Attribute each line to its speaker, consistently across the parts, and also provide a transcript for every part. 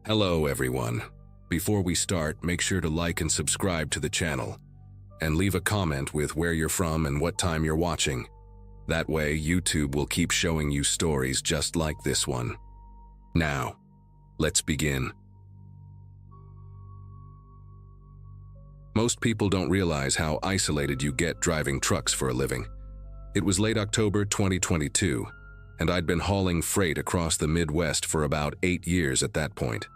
Speaker 1: Hello everyone. Before we start, make sure to like and subscribe to the channel, and leave a comment with where you're from and what time you're watching. That way, YouTube will keep showing you stories just like this one. Now, let's begin. Most people don't realize how isolated you get driving trucks for a living. It was late October 2022, and I'd been hauling freight across the Midwest for about 8 years at that point.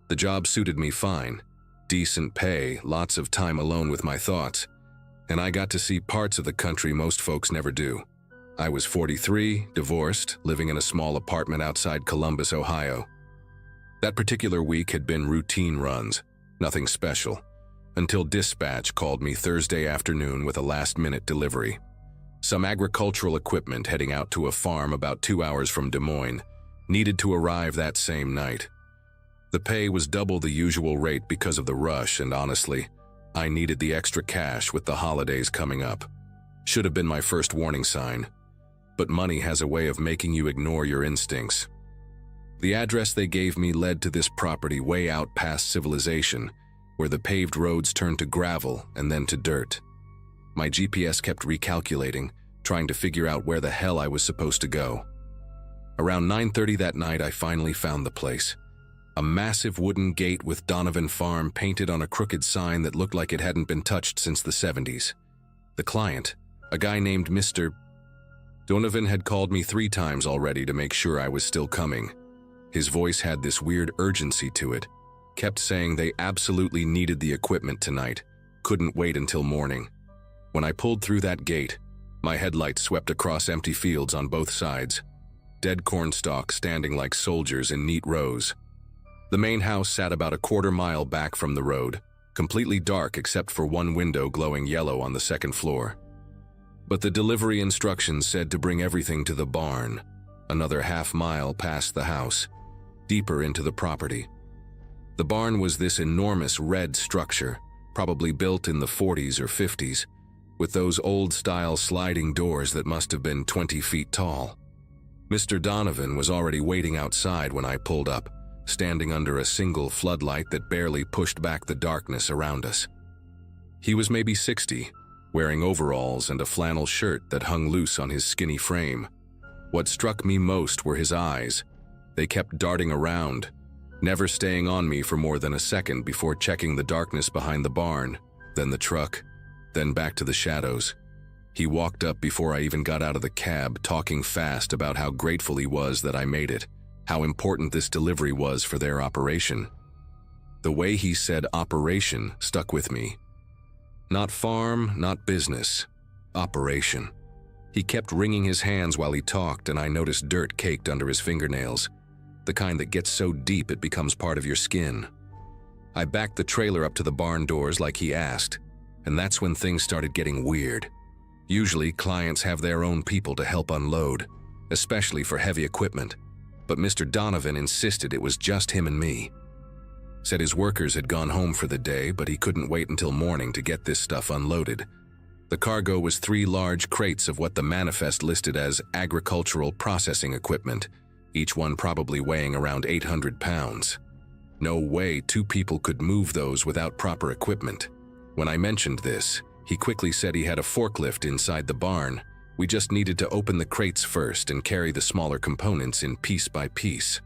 Speaker 1: The job suited me fine. Decent pay, lots of time alone with my thoughts, and I got to see parts of the country most folks never do. I was 43, divorced, living in a small apartment outside Columbus, Ohio. That particular week had been routine runs, nothing special, until dispatch called me Thursday afternoon with a last-minute delivery. Some agricultural equipment heading out to a farm about 2 hours from Des Moines needed to arrive that same night. The pay was double the usual rate because of the rush, and honestly, I needed the extra cash with the holidays coming up. Should have been my first warning sign, but money has a way of making you ignore your instincts. The address they gave me led to this property way out past civilization, where the paved roads turned to gravel and then to dirt. My GPS kept recalculating, trying to figure out where the hell I was supposed to go. Around 9:30 that night, I finally found the place. A massive wooden gate with Donovan Farm painted on a crooked sign that looked like it hadn't been touched since the 70s. The client, a guy named Mr. Donovan, had called me 3 times already to make sure I was still coming. His voice had this weird urgency to it, kept saying they absolutely needed the equipment tonight, couldn't wait until morning. When I pulled through that gate, my headlights swept across empty fields on both sides, dead corn stalks standing like soldiers in neat rows. The main house sat about a quarter mile back from the road, completely dark except for one window glowing yellow on the second floor. But the delivery instructions said to bring everything to the barn, another half-mile past the house, deeper into the property. The barn was this enormous red structure, probably built in the 40s or 50s, with those old-style sliding doors that must have been 20 feet tall. Mr. Donovan was already waiting outside when I pulled up, standing under a single floodlight that barely pushed back the darkness around us. He was maybe 60, wearing overalls and a flannel shirt that hung loose on his skinny frame. What struck me most were his eyes. They kept darting around, never staying on me for more than a second before checking the darkness behind the barn, then the truck, then back to the shadows. He walked up before I even got out of the cab, talking fast about how grateful he was that I made it, how important this delivery was for their operation. The way he said operation stuck with me. Not farm, not business. Operation. He kept wringing his hands while he talked, and I noticed dirt caked under his fingernails, the kind that gets so deep it becomes part of your skin. I backed the trailer up to the barn doors like he asked, and that's when things started getting weird. Usually, clients have their own people to help unload, especially for heavy equipment, but Mr. Donovan insisted it was just him and me. Said his workers had gone home for the day, but he couldn't wait until morning to get this stuff unloaded. The cargo was 3 large crates of what the manifest listed as agricultural processing equipment, each one probably weighing around 800 pounds. No way 2 people could move those without proper equipment. When I mentioned this, he quickly said he had a forklift inside the barn. We just needed to open the crates first and carry the smaller components in piece by piece.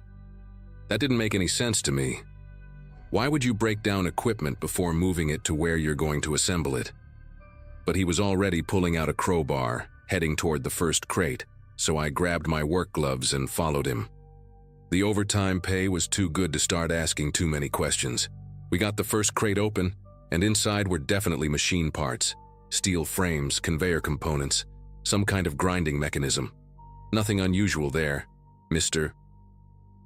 Speaker 1: That didn't make any sense to me. Why would you break down equipment before moving it to where you're going to assemble it? But he was already pulling out a crowbar, heading toward the first crate, so I grabbed my work gloves and followed him. The overtime pay was too good to start asking too many questions. We got the first crate open, and inside were definitely machine parts, steel frames, conveyor components, some kind of grinding mechanism. Nothing unusual there, Mr.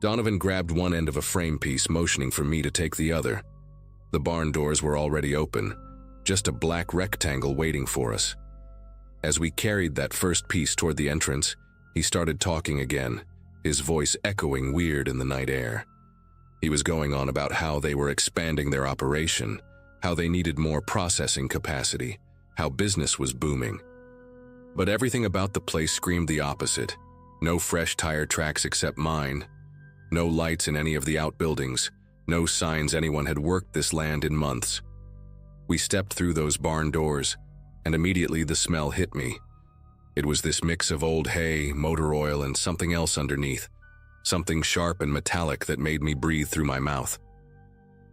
Speaker 1: Donovan grabbed one end of a frame piece, motioning for me to take the other. The barn doors were already open, just a black rectangle waiting for us. As we carried that first piece toward the entrance, he started talking again, his voice echoing weird in the night air. He was going on about how they were expanding their operation, how they needed more processing capacity, how business was booming. But everything about the place screamed the opposite. No fresh tire tracks except mine. No lights in any of the outbuildings. No signs anyone had worked this land in months. We stepped through those barn doors, and immediately the smell hit me. It was this mix of old hay, motor oil, and something else underneath, something sharp and metallic that made me breathe through my mouth.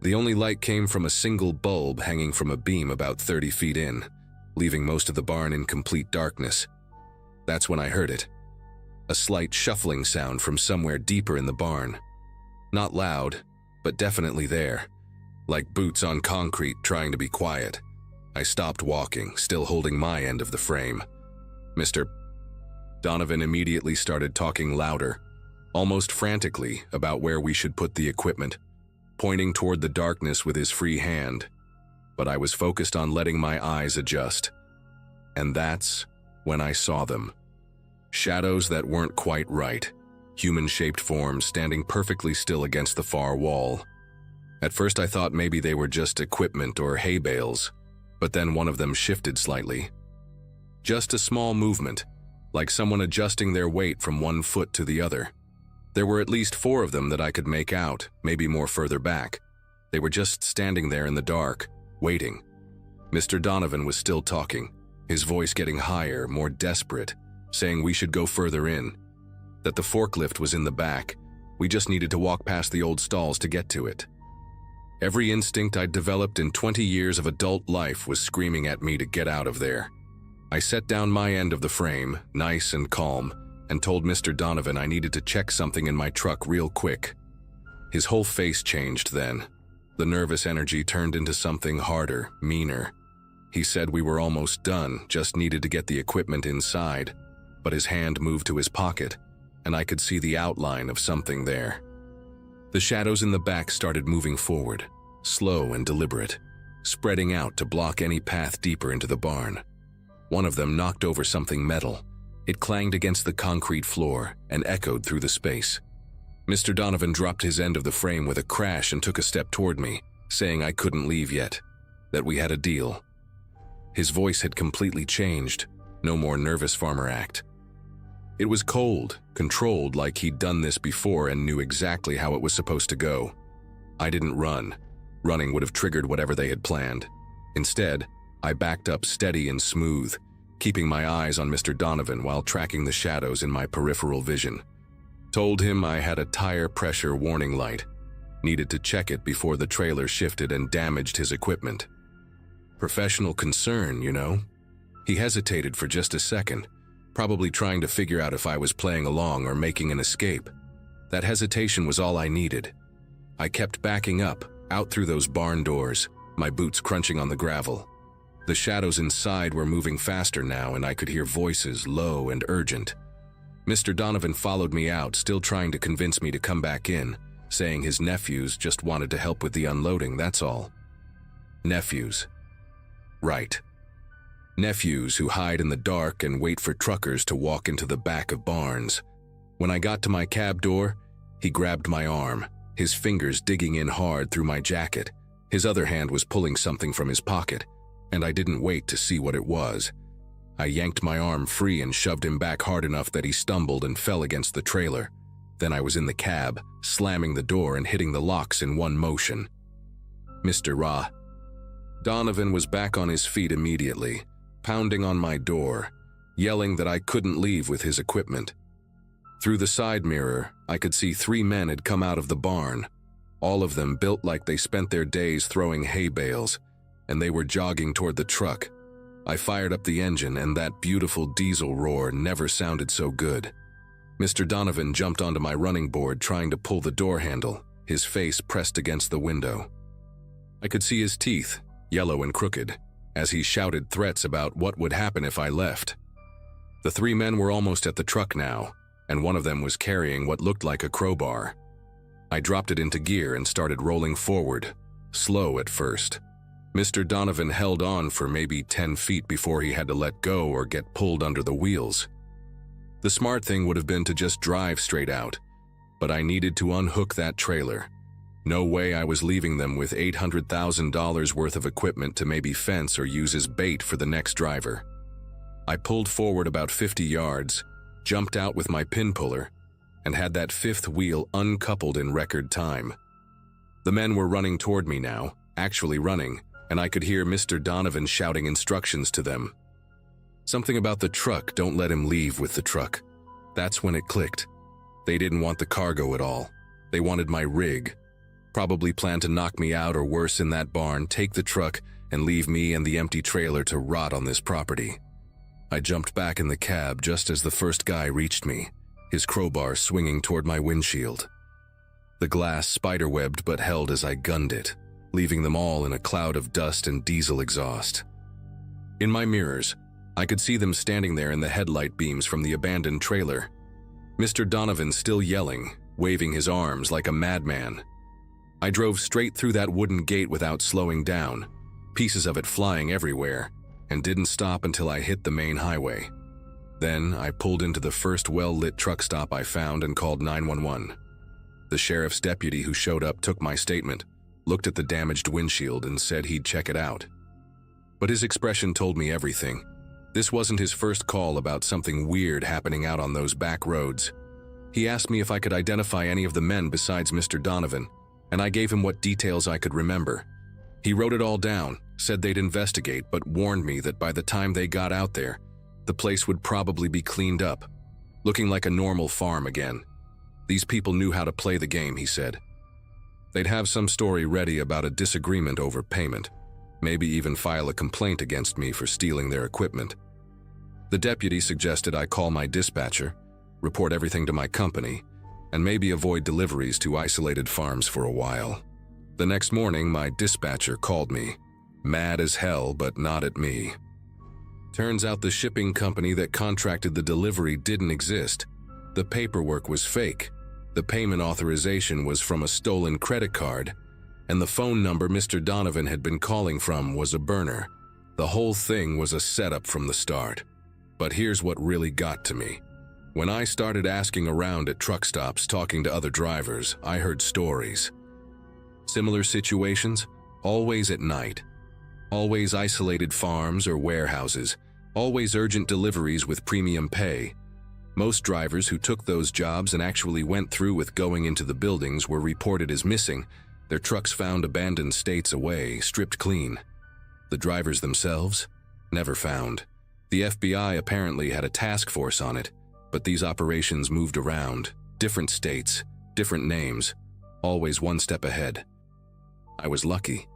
Speaker 1: The only light came from a single bulb hanging from a beam about 30 feet in, leaving most of the barn in complete darkness. That's when I heard it. A slight shuffling sound from somewhere deeper in the barn. Not loud, but definitely there, like boots on concrete trying to be quiet. I stopped walking, still holding my end of the frame. Mr. Donovan immediately started talking louder, almost frantically, about where we should put the equipment, pointing toward the darkness with his free hand. But I was focused on letting my eyes adjust. And that's when I saw them. Shadows that weren't quite right, human-shaped forms standing perfectly still against the far wall. At first I thought maybe they were just equipment or hay bales, but then one of them shifted slightly. Just a small movement, like someone adjusting their weight from one foot to the other. There were at least 4 of them that I could make out, maybe more further back. They were just standing there in the dark, waiting. Mr. Donovan was still talking, his voice getting higher, more desperate, saying we should go further in, that the forklift was in the back. We just needed to walk past the old stalls to get to it. Every instinct I'd developed in 20 years of adult life was screaming at me to get out of there. I set down my end of the frame, nice and calm, and told Mr. Donovan I needed to check something in my truck real quick. His whole face changed then. The nervous energy turned into something harder, meaner. He said we were almost done, just needed to get the equipment inside, but his hand moved to his pocket, and I could see the outline of something there. The shadows in the back started moving forward, slow and deliberate, spreading out to block any path deeper into the barn. One of them knocked over something metal. It clanged against the concrete floor and echoed through the space. Mr. Donovan dropped his end of the frame with a crash and took a step toward me, saying I couldn't leave yet, that we had a deal. His voice had completely changed, no more nervous farmer act. It was cold, controlled, like he'd done this before and knew exactly how it was supposed to go. I didn't run. Running would have triggered whatever they had planned. Instead, I backed up steady and smooth, keeping my eyes on Mr. Donovan while tracking the shadows in my peripheral vision. Told him I had a tire pressure warning light. Needed to check it before the trailer shifted and damaged his equipment. Professional concern, you know? He hesitated for just a second, probably trying to figure out if I was playing along or making an escape. That hesitation was all I needed. I kept backing up, out through those barn doors, my boots crunching on the gravel. The shadows inside were moving faster now, and I could hear voices, low and urgent. Mr. Donovan followed me out, still trying to convince me to come back in, saying his nephews just wanted to help with the unloading, that's all. Nephews. Right. Nephews who hide in the dark and wait for truckers to walk into the back of barns. When I got to my cab door, he grabbed my arm, his fingers digging in hard through my jacket. His other hand was pulling something from his pocket, and I didn't wait to see what it was. I yanked my arm free and shoved him back hard enough that he stumbled and fell against the trailer. Then I was in the cab, slamming the door and hitting the locks in one motion. Mr. Donovan was back on his feet immediately, pounding on my door, yelling that I couldn't leave with his equipment. Through the side mirror, I could see 3 men had come out of the barn, all of them built like they spent their days throwing hay bales, and they were jogging toward the truck. I fired up the engine, and that beautiful diesel roar never sounded so good. Mr. Donovan jumped onto my running board trying to pull the door handle, his face pressed against the window. I could see his teeth, yellow and crooked, as he shouted threats about what would happen if I left. The 3 men were almost at the truck now, and one of them was carrying what looked like a crowbar. I dropped it into gear and started rolling forward, slow at first. Mr. Donovan held on for maybe 10 feet before he had to let go or get pulled under the wheels. The smart thing would have been to just drive straight out, but I needed to unhook that trailer. No way I was leaving them with $800,000 worth of equipment to maybe fence or use as bait for the next driver. I pulled forward about 50 yards, jumped out with my pin puller, and had that 5th wheel uncoupled in record time. The men were running toward me now, actually running, and I could hear Mr. Donovan shouting instructions to them. Something about the truck, don't let him leave with the truck. That's when it clicked. They didn't want the cargo at all. They wanted my rig. Probably planned to knock me out or worse in that barn, take the truck, and leave me and the empty trailer to rot on this property. I jumped back in the cab just as the first guy reached me, his crowbar swinging toward my windshield. The glass spiderwebbed but held as I gunned it, leaving them all in a cloud of dust and diesel exhaust. In my mirrors, I could see them standing there in the headlight beams from the abandoned trailer. Mr. Donovan still yelling, waving his arms like a madman. I drove straight through that wooden gate without slowing down, pieces of it flying everywhere, and didn't stop until I hit the main highway. Then I pulled into the first well-lit truck stop I found and called 911. The sheriff's deputy who showed up took my statement, looked at the damaged windshield and said he'd check it out. But his expression told me everything. This wasn't his first call about something weird happening out on those back roads. He asked me if I could identify any of the men besides Mr. Donovan, and I gave him what details I could remember. He wrote it all down, said they'd investigate, but warned me that by the time they got out there, the place would probably be cleaned up, looking like a normal farm again. These people knew how to play the game, he said. They'd have some story ready about a disagreement over payment, maybe even file a complaint against me for stealing their equipment. The deputy suggested I call my dispatcher, report everything to my company, and maybe avoid deliveries to isolated farms for a while. The next morning, my dispatcher called me, mad as hell, but not at me. Turns out the shipping company that contracted the delivery didn't exist. The paperwork was fake. The payment authorization was from a stolen credit card, and the phone number Mr. Donovan had been calling from was a burner. The whole thing was a setup from the start. But here's what really got to me. When I started asking around at truck stops, talking to other drivers, I heard stories. Similar situations, always at night. Always isolated farms or warehouses. Always urgent deliveries with premium pay. Most drivers who took those jobs and actually went through with going into the buildings were reported as missing, their trucks found abandoned states away, stripped clean. The drivers themselves? Never found. The FBI apparently had a task force on it, but these operations moved around, different states, different names, always one step ahead. I was lucky.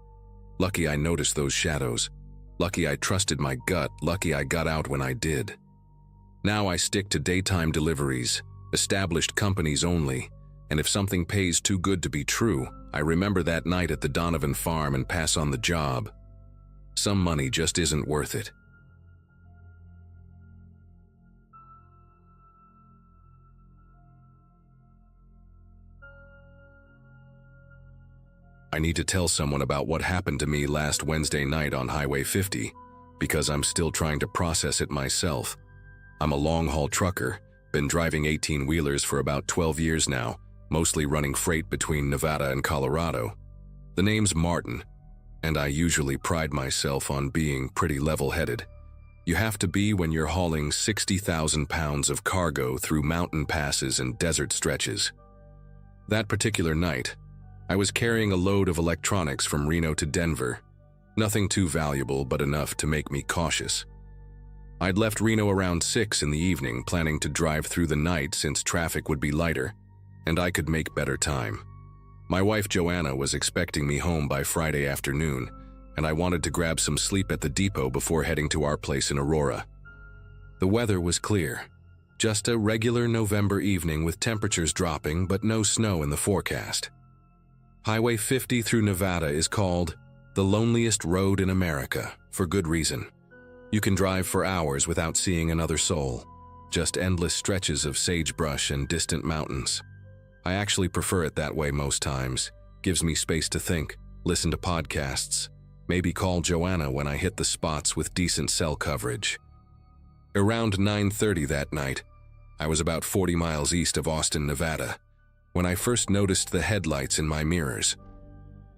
Speaker 1: Lucky I noticed those shadows. Lucky I trusted my gut. Lucky I got out when I did. Now I stick to daytime deliveries, established companies only, and if something pays too good to be true, I remember that night at the Donovan farm and pass on the job. Some money just isn't worth it. I need to tell someone about what happened to me last Wednesday night on Highway 50, because I'm still trying to process it myself. I'm a long-haul trucker, been driving 18-wheelers for about 12 years now, mostly running freight between Nevada and Colorado. The name's Martin, and I usually pride myself on being pretty level-headed. You have to be when you're hauling 60,000 pounds of cargo through mountain passes and desert stretches. That particular night, I was carrying a load of electronics from Reno to Denver. Nothing too valuable, but enough to make me cautious. I'd left Reno around 6 in the evening, planning to drive through the night since traffic would be lighter, and I could make better time. My wife Joanna was expecting me home by Friday afternoon, and I wanted to grab some sleep at the depot before heading to our place in Aurora. The weather was clear. Just a regular November evening with temperatures dropping, but no snow in the forecast. Highway 50 through Nevada is called the loneliest road in America, for good reason. You can drive for hours without seeing another soul, just endless stretches of sagebrush and distant mountains. I actually prefer it that way most times. Gives me space to think, listen to podcasts, maybe call Joanna when I hit the spots with decent cell coverage. Around 9:30 that night, I was about 40 miles east of Austin, Nevada, when I first noticed the headlights in my mirrors.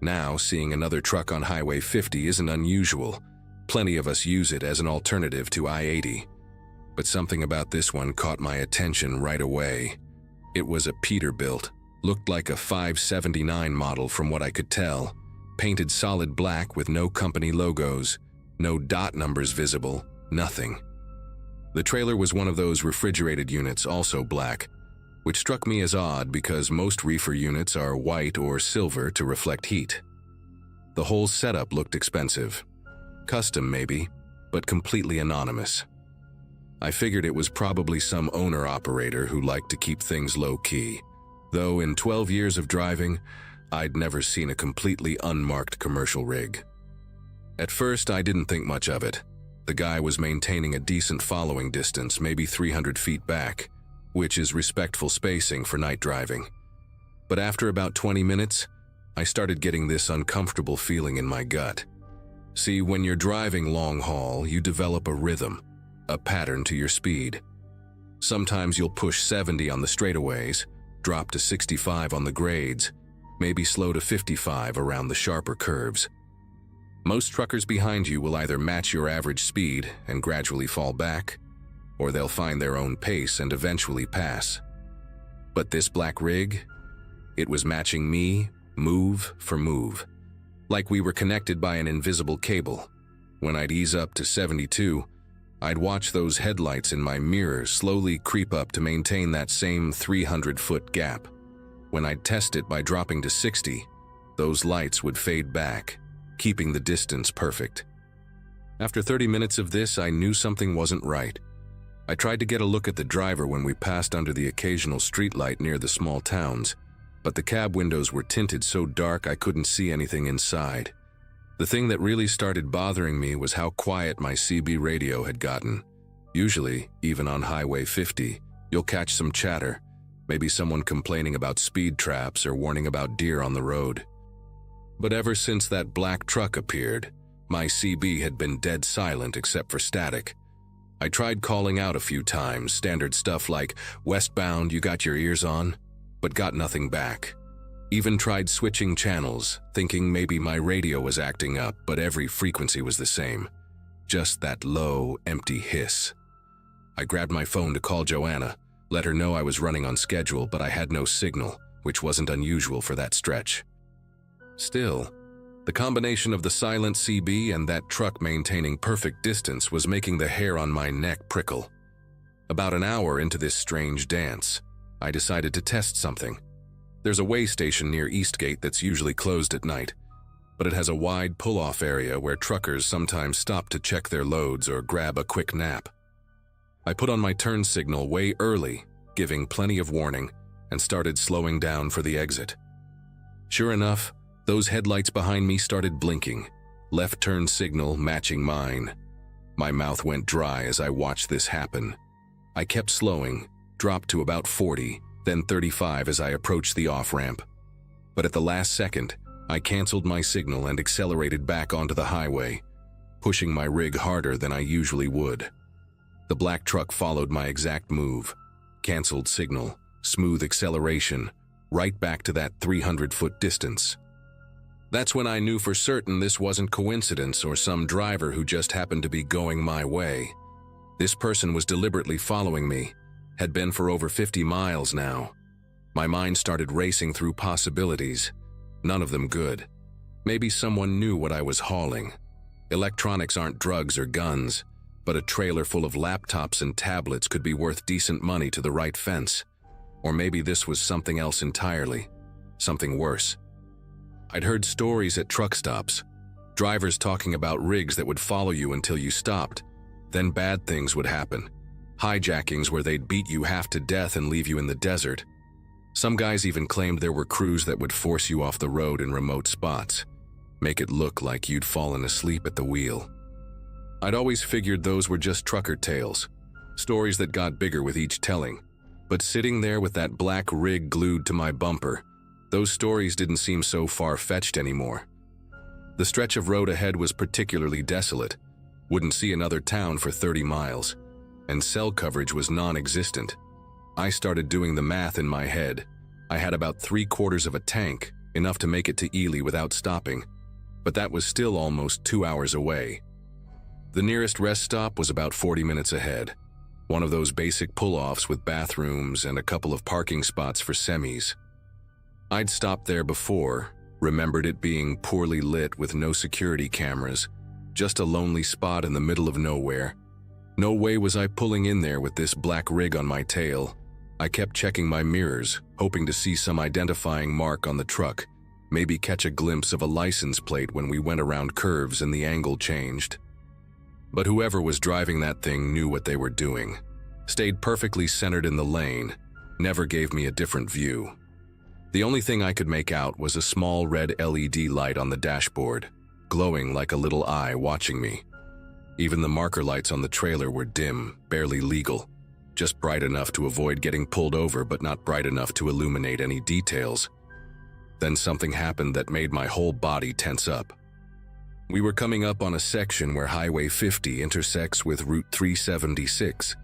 Speaker 1: Now, seeing another truck on Highway 50 isn't unusual. Plenty of us use it as an alternative to I-80. But something about this one caught my attention right away. It was a Peterbilt, Looked like a 579 model from what I could tell, painted solid black with no company logos, no dot numbers visible, nothing. The trailer was one of those refrigerated units, also black, which struck me as odd because most reefer units are white or silver to reflect heat. The whole setup looked expensive. Custom maybe, but completely anonymous. I figured it was probably some owner-operator who liked to keep things low-key, though in 12 years of driving, I'd never seen a completely unmarked commercial rig. At first, I didn't think much of it. The guy was maintaining a decent following distance, maybe 300 feet back, which is respectful spacing for night driving. But after about 20 minutes, I started getting this uncomfortable feeling in my gut. See, when you're driving long haul, you develop a rhythm, a pattern to your speed. Sometimes you'll push 70 on the straightaways, drop to 65 on the grades, maybe slow to 55 around the sharper curves. Most truckers behind you will either match your average speed and gradually fall back, or they'll find their own pace and eventually pass. But this black rig, it was matching me, move for move, like we were connected by an invisible cable. When I'd ease up to 72, I'd watch those headlights in my mirror slowly creep up to maintain that same 300-foot gap. When I'd test it by dropping to 60, those lights would fade back, keeping the distance perfect. After 30 minutes of this, I knew something wasn't right. I tried to get a look at the driver when we passed under the occasional streetlight near the small towns, but the cab windows were tinted so dark I couldn't see anything inside. The thing that really started bothering me was how quiet my CB radio had gotten. Usually, even on Highway 50, you'll catch some chatter, maybe someone complaining about speed traps or warning about deer on the road. But ever since that black truck appeared, my CB had been dead silent except for static. I tried calling out a few times, standard stuff like, "Westbound, you got your ears on?" but got nothing back. Even tried switching channels, thinking maybe my radio was acting up, but every frequency was the same. Just that low, empty hiss. I grabbed my phone to call Joanna, let her know I was running on schedule, but I had no signal, which wasn't unusual for that stretch. Still, the combination of the silent CB and that truck maintaining perfect distance was making the hair on my neck prickle. About an hour into this strange dance, I decided to test something. There's a way station near Eastgate that's usually closed at night, but it has a wide pull-off area where truckers sometimes stop to check their loads or grab a quick nap. I put on my turn signal way early, giving plenty of warning, and started slowing down for the exit. Sure enough, those headlights behind me started blinking, left turn signal matching mine. My mouth went dry as I watched this happen. I kept slowing, dropped to about 40, then 35 as I approached the off-ramp. But at the last second, I canceled my signal and accelerated back onto the highway, pushing my rig harder than I usually would. The black truck followed my exact move. Canceled signal, smooth acceleration, right back to that 300-foot distance. That's when I knew for certain this wasn't coincidence or some driver who just happened to be going my way. This person was deliberately following me, had been for over 50 miles now. My mind started racing through possibilities, none of them good. Maybe someone knew what I was hauling. Electronics aren't drugs or guns, but a trailer full of laptops and tablets could be worth decent money to the right fence. Or maybe this was something else entirely, something worse. I'd heard stories at truck stops, drivers talking about rigs that would follow you until you stopped. Then bad things would happen. Hijackings where they'd beat you half to death and leave you in the desert. Some guys even claimed there were crews that would force you off the road in remote spots, make it look like you'd fallen asleep at the wheel. I'd always figured those were just trucker tales, stories that got bigger with each telling. But sitting there with that black rig glued to my bumper, those stories didn't seem so far-fetched anymore. The stretch of road ahead was particularly desolate. Wouldn't see another town for 30 miles, and cell coverage was non-existent. I started doing the math in my head. I had about 3/4 of a tank, enough to make it to Ely without stopping, but that was still almost 2 hours away. The nearest rest stop was about 40 minutes ahead, one of those basic pull-offs with bathrooms and a couple of parking spots for semis. I'd stopped there before, remembered it being poorly lit with no security cameras, just a lonely spot in the middle of nowhere. No way was I pulling in there with this black rig on my tail. I kept checking my mirrors, hoping to see some identifying mark on the truck, maybe catch a glimpse of a license plate when we went around curves and the angle changed. But whoever was driving that thing knew what they were doing. Stayed perfectly centered in the lane, never gave me a different view. The only thing I could make out was a small red LED light on the dashboard, glowing like a little eye watching me. Even the marker lights on the trailer were dim, barely legal, just bright enough to avoid getting pulled over but not bright enough to illuminate any details. Then something happened that made my whole body tense up. We were coming up on a section where Highway 50 intersects with Route 376,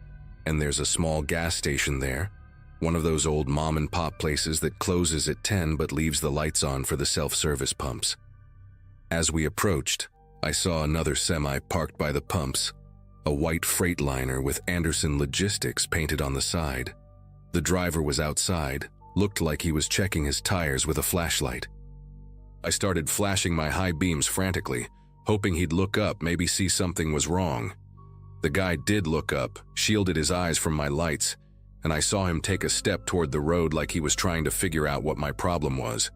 Speaker 1: and there's a small gas station there, one of those old mom-and-pop places that closes at 10 but leaves the lights on for the self-service pumps. As we approached, I saw another semi parked by the pumps, a white Freightliner with Anderson Logistics painted on the side. The driver was outside, looked like he was checking his tires with a flashlight. I started flashing my high beams frantically, hoping he'd look up, maybe see something was wrong. The guy did look up, shielded his eyes from my lights, and I saw him take a step toward the road like he was trying to figure out what my problem was.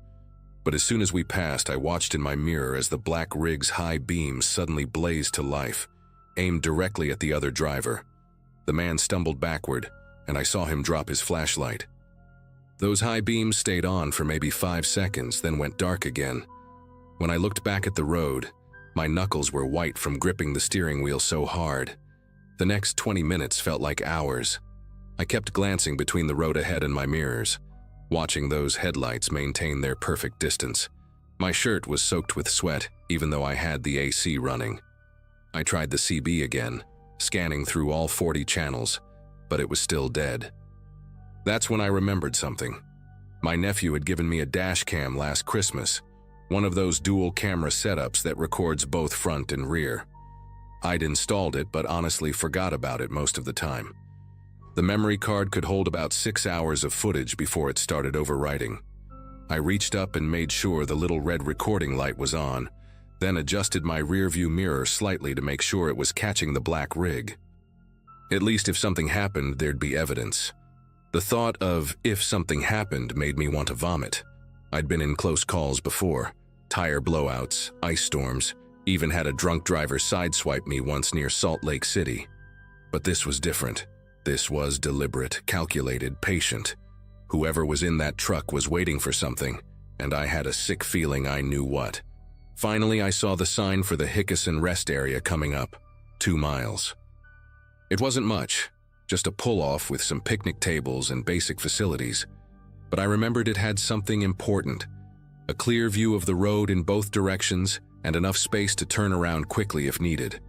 Speaker 1: But as soon as we passed, I watched in my mirror as the black rig's high beams suddenly blazed to life, aimed directly at the other driver. The man stumbled backward, and I saw him drop his flashlight. Those high beams stayed on for maybe 5 seconds, then went dark again. When I looked back at the road, my knuckles were white from gripping the steering wheel so hard. The next 20 minutes felt like hours. I kept glancing between the road ahead and my mirrors, watching those headlights maintain their perfect distance. My shirt was soaked with sweat, even though I had the AC running. I tried the CB again, scanning through all 40 channels, but it was still dead. That's when I remembered something. My nephew had given me a dash cam last Christmas, one of those dual camera setups that records both front and rear. I'd installed it, but honestly forgot about it most of the time. The memory card could hold about 6 hours of footage before it started overwriting. I reached up and made sure the little red recording light was on, then adjusted my rearview mirror slightly to make sure it was catching the black rig. At least if something happened, there'd be evidence. The thought of if something happened made me want to vomit. I'd been in close calls before, tire blowouts, ice storms, even had a drunk driver sideswipe me once near Salt Lake City. But this was different. This was deliberate, calculated, patient. Whoever was in that truck was waiting for something, and I had a sick feeling I knew what. Finally, I saw the sign for the Hickerson rest area coming up, 2 miles. It wasn't much, just a pull-off with some picnic tables and basic facilities, but I remembered it had something important, a clear view of the road in both directions and enough space to turn around quickly if needed.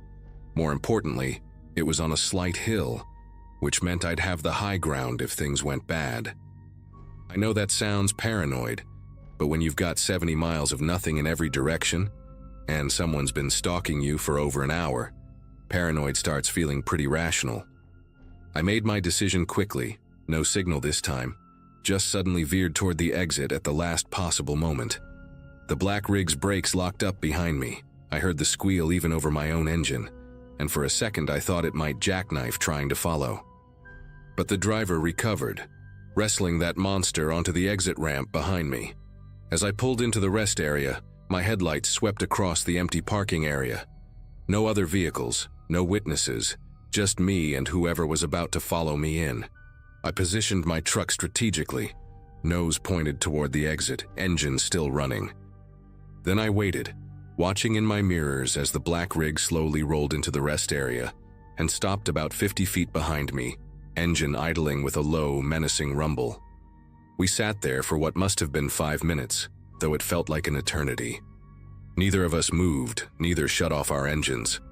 Speaker 1: More importantly, it was on a slight hill, which meant I'd have the high ground if things went bad. I know that sounds paranoid, but when you've got 70 miles of nothing in every direction, and someone's been stalking you for over an hour, paranoid starts feeling pretty rational. I made my decision quickly, no signal this time, just suddenly veered toward the exit at the last possible moment. The black rig's brakes locked up behind me. I heard the squeal even over my own engine, and for a second I thought it might jackknife trying to follow. But the driver recovered, wrestling that monster onto the exit ramp behind me. As I pulled into the rest area, my headlights swept across the empty parking area. No other vehicles, no witnesses, just me and whoever was about to follow me in. I positioned my truck strategically, nose pointed toward the exit, engine still running. Then I waited, watching in my mirrors as the black rig slowly rolled into the rest area and stopped about 50 feet behind me, engine idling with a low, menacing rumble. We sat there for what must have been 5 minutes, though it felt like an eternity. Neither of us moved, neither shut off our engines.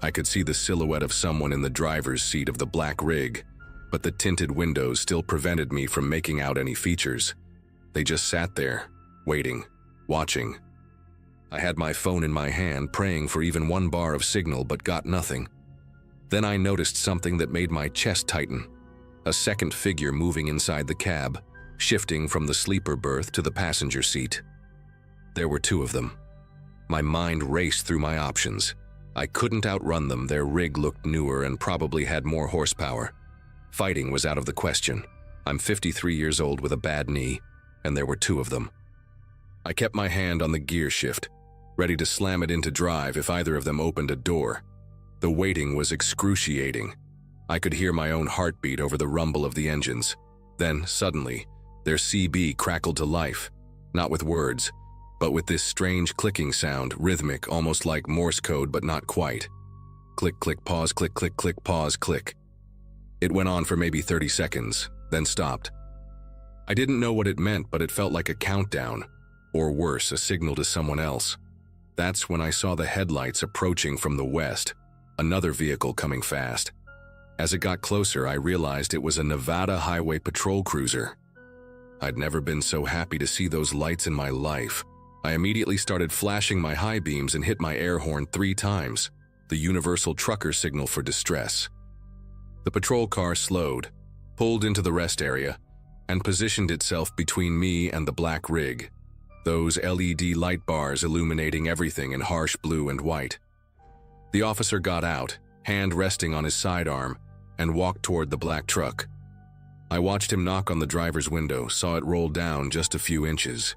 Speaker 1: I could see the silhouette of someone in the driver's seat of the black rig, but the tinted windows still prevented me from making out any features. They just sat there, waiting, watching. I had my phone in my hand, praying for even 1 bar of signal, but got nothing. Then I noticed something that made my chest tighten. A second figure moving inside the cab, shifting from the sleeper berth to the passenger seat. There were two of them. My mind raced through my options. I couldn't outrun them. Their rig looked newer and probably had more horsepower. Fighting was out of the question. I'm 53 years old with a bad knee, and there were two of them. I kept my hand on the gear shift, ready to slam it into drive if either of them opened a door. The waiting was excruciating. I could hear my own heartbeat over the rumble of the engines. Then, suddenly, their CB crackled to life, not with words, but with this strange clicking sound, rhythmic, almost like Morse code, but not quite. Click, click, pause, click, click, click, pause, click. It went on for maybe 30 seconds, then stopped. I didn't know what it meant, but it felt like a countdown, or worse, a signal to someone else. That's when I saw the headlights approaching from the west, another vehicle coming fast. As it got closer, I realized it was a Nevada Highway Patrol cruiser. I'd never been so happy to see those lights in my life. I immediately started flashing my high beams and hit my air horn 3 times, the universal trucker signal for distress. The patrol car slowed, pulled into the rest area, and positioned itself between me and the black rig, those LED light bars illuminating everything in harsh blue and white. The officer got out, hand resting on his sidearm, and walked toward the black truck. I watched him knock on the driver's window, saw it roll down just a few inches.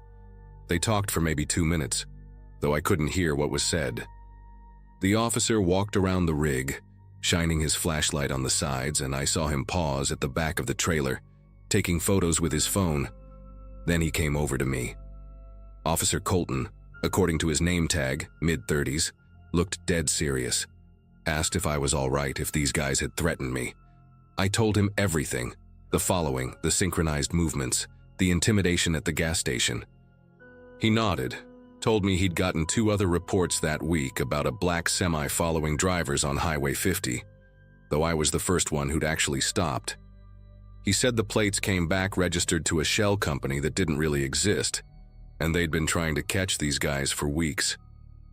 Speaker 1: They talked for maybe 2 minutes, though I couldn't hear what was said. The officer walked around the rig, shining his flashlight on the sides, and I saw him pause at the back of the trailer, taking photos with his phone. Then he came over to me. Officer Colton, according to his name tag, mid-30s, looked dead serious. Asked if I was all right, if these guys had threatened me. I told him everything, the following, the synchronized movements, the intimidation at the gas station. He nodded, told me he'd gotten 2 other reports that week about a black semi following drivers on Highway 50, though I was the first one who'd actually stopped. He said the plates came back registered to a shell company that didn't really exist, and they'd been trying to catch these guys for weeks.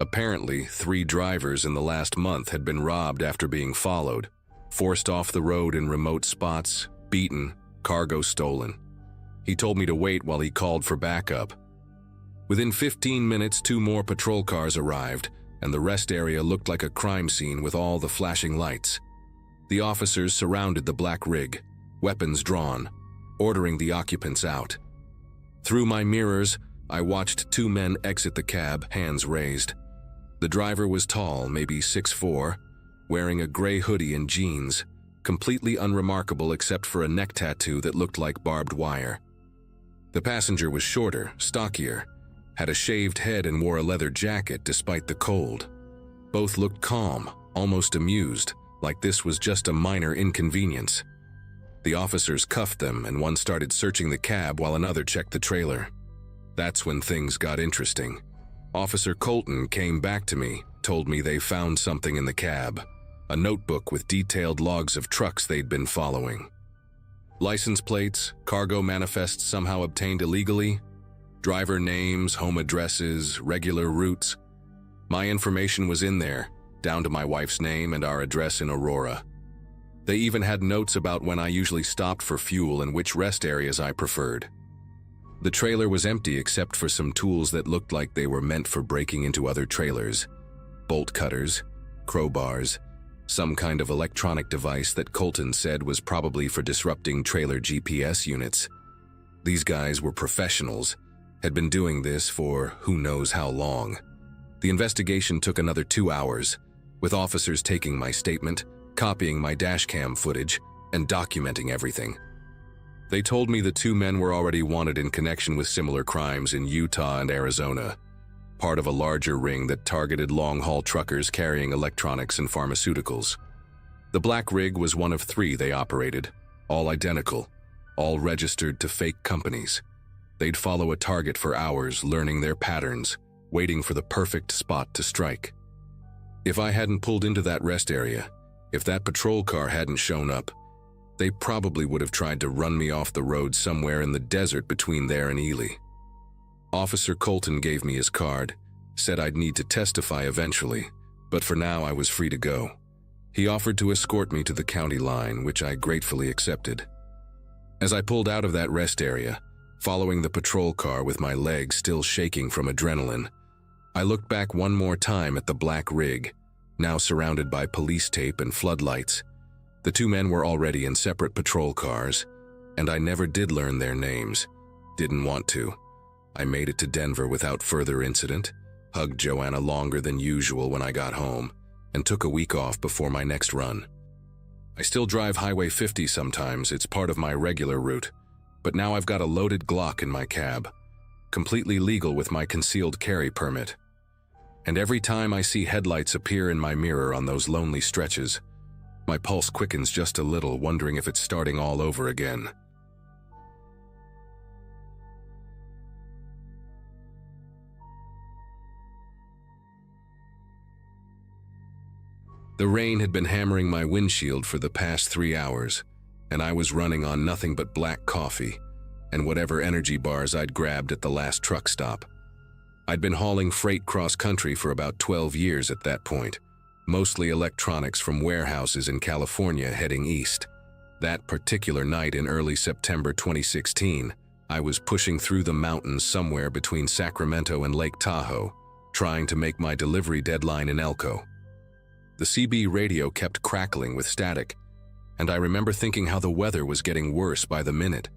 Speaker 1: Apparently, 3 drivers in the last month had been robbed after being followed, forced off the road in remote spots, beaten, cargo stolen. He told me to wait while he called for backup. Within 15 minutes, 2 more patrol cars arrived, and the rest area looked like a crime scene with all the flashing lights. The officers surrounded the black rig, weapons drawn, ordering the occupants out. Through my mirrors, I watched 2 men exit the cab, hands raised. The driver was tall, maybe 6'4", wearing a gray hoodie and jeans, completely unremarkable except for a neck tattoo that looked like barbed wire. The passenger was shorter, stockier, had a shaved head and wore a leather jacket despite the cold. Both looked calm, almost amused, like this was just a minor inconvenience. The officers cuffed them, and one started searching the cab while another checked the trailer. That's when things got interesting. Officer Colton came back to me, told me they found something in the cab, a notebook with detailed logs of trucks they'd been following. License plates, cargo manifests somehow obtained illegally, driver names, home addresses, regular routes. My information was in there, down to my wife's name and our address in Aurora. They even had notes about when I usually stopped for fuel and which rest areas I preferred. The trailer was empty except for some tools that looked like they were meant for breaking into other trailers. Bolt cutters, crowbars, some kind of electronic device that Colton said was probably for disrupting trailer GPS units. These guys were professionals, had been doing this for who knows how long. The investigation took another 2 hours, with officers taking my statement, copying my dashcam footage, and documenting everything. They told me the 2 men were already wanted in connection with similar crimes in Utah and Arizona, part of a larger ring that targeted long-haul truckers carrying electronics and pharmaceuticals. The black rig was one of 3 they operated, all identical, all registered to fake companies. They'd follow a target for hours, learning their patterns, waiting for the perfect spot to strike. If I hadn't pulled into that rest area, if that patrol car hadn't shown up, they probably would have tried to run me off the road somewhere in the desert between there and Ely. Officer Colton gave me his card, said I'd need to testify eventually, but for now I was free to go. He offered to escort me to the county line, which I gratefully accepted. As I pulled out of that rest area, following the patrol car with my legs still shaking from adrenaline. I looked back one more time at the black rig, now surrounded by police tape and floodlights. The two men were already in separate patrol cars, and I never did learn their names. Didn't want to. I made it to Denver without further incident, hugged Joanna longer than usual when I got home, and took a week off before my next run. I still drive Highway 50 sometimes, it's part of my regular route, but now I've got a loaded Glock in my cab, completely legal with my concealed carry permit. And every time I see headlights appear in my mirror on those lonely stretches, my pulse quickens just a little, wondering if it's starting all over again. The rain had been hammering my windshield for the past 3 hours, and I was running on nothing but black coffee and whatever energy bars I'd grabbed at the last truck stop. I'd been hauling freight cross-country for about 12 years at that point, mostly electronics from warehouses in California heading east. That particular night in early September 2016, I was pushing through the mountains somewhere between Sacramento and Lake Tahoe, trying to make my delivery deadline in Elko. The CB radio kept crackling with static, and I remember thinking how the weather was getting worse by the minute.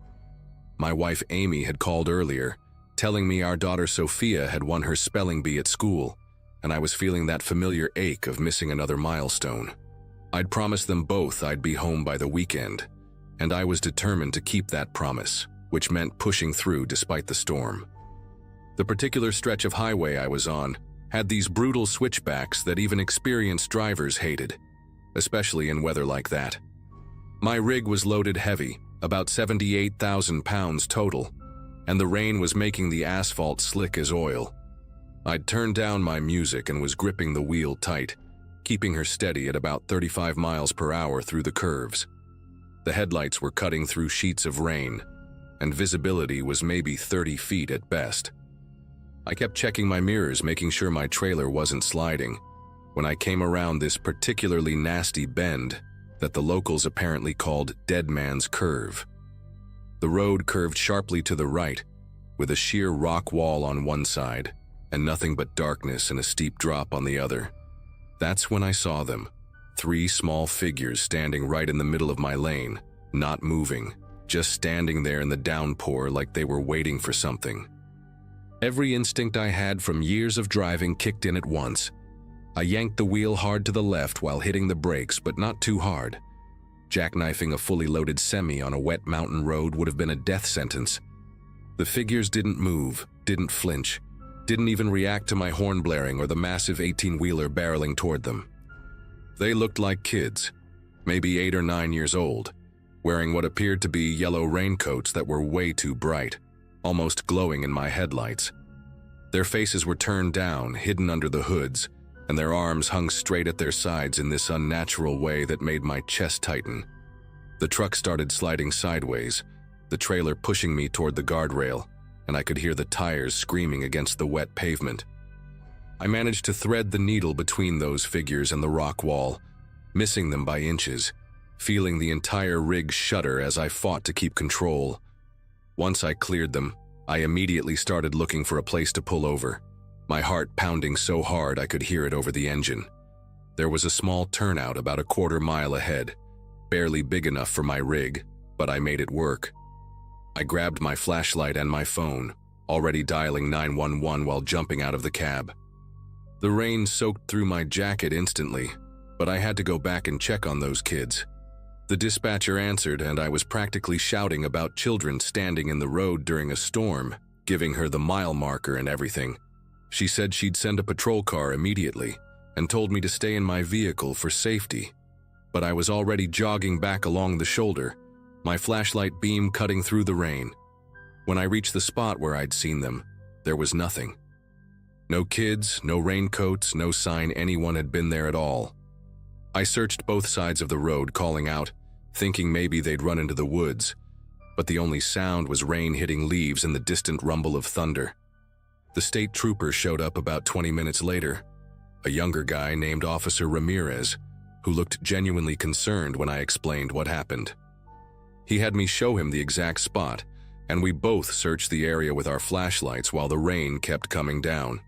Speaker 1: My wife Amy had called earlier, telling me our daughter Sophia had won her spelling bee at school, and I was feeling that familiar ache of missing another milestone. I'd promised them both I'd be home by the weekend, and I was determined to keep that promise, which meant pushing through despite the storm. The particular stretch of highway I was on had these brutal switchbacks that even experienced drivers hated, especially in weather like that. My rig was loaded heavy, about 78,000 pounds total, and the rain was making the asphalt slick as oil. I'd turned down my music and was gripping the wheel tight, keeping her steady at about 35 miles per hour through the curves. The headlights were cutting through sheets of rain, and visibility was maybe 30 feet at best. I kept checking my mirrors, making sure my trailer wasn't sliding, when I came around this particularly nasty bend that the locals apparently called Dead Man's Curve. The road curved sharply to the right, with a sheer rock wall on one side, and nothing but darkness and a steep drop on the other. That's when I saw them, 3 small figures standing right in the middle of my lane, not moving, just standing there in the downpour like they were waiting for something. Every instinct I had from years of driving kicked in at once. I yanked the wheel hard to the left while hitting the brakes, but not too hard. Jackknifing a fully loaded semi on a wet mountain road would have been a death sentence. The figures didn't move, didn't flinch, didn't even react to my horn blaring or the massive 18-wheeler barreling toward them. They looked like kids, maybe 8 or 9 years old, wearing what appeared to be yellow raincoats that were way too bright, almost glowing in my headlights. Their faces were turned down, hidden under the hoods, and their arms hung straight at their sides in this unnatural way that made my chest tighten. The truck started sliding sideways, the trailer pushing me toward the guardrail, and I could hear the tires screaming against the wet pavement. I managed to thread the needle between those figures and the rock wall, missing them by inches, feeling the entire rig shudder as I fought to keep control. Once I cleared them, I immediately started looking for a place to pull over, my heart pounding so hard I could hear it over the engine. There was a small turnout about a quarter mile ahead, barely big enough for my rig, but I made it work. I grabbed my flashlight and my phone, already dialing 911 while jumping out of the cab. The rain soaked through my jacket instantly, but I had to go back and check on those kids. The dispatcher answered, and I was practically shouting about children standing in the road during a storm, giving her the mile marker and everything. She said she'd send a patrol car immediately, and told me to stay in my vehicle for safety. But I was already jogging back along the shoulder, my flashlight beam cutting through the rain. When I reached the spot where I'd seen them, there was nothing. No kids, no raincoats, no sign anyone had been there at all. I searched both sides of the road, calling out, thinking maybe they'd run into the woods, but the only sound was rain hitting leaves and the distant rumble of thunder. The state trooper showed up about 20 minutes later, a younger guy named Officer Ramirez, who looked genuinely concerned when I explained what happened. He had me show him the exact spot, and we both searched the area with our flashlights while the rain kept coming down.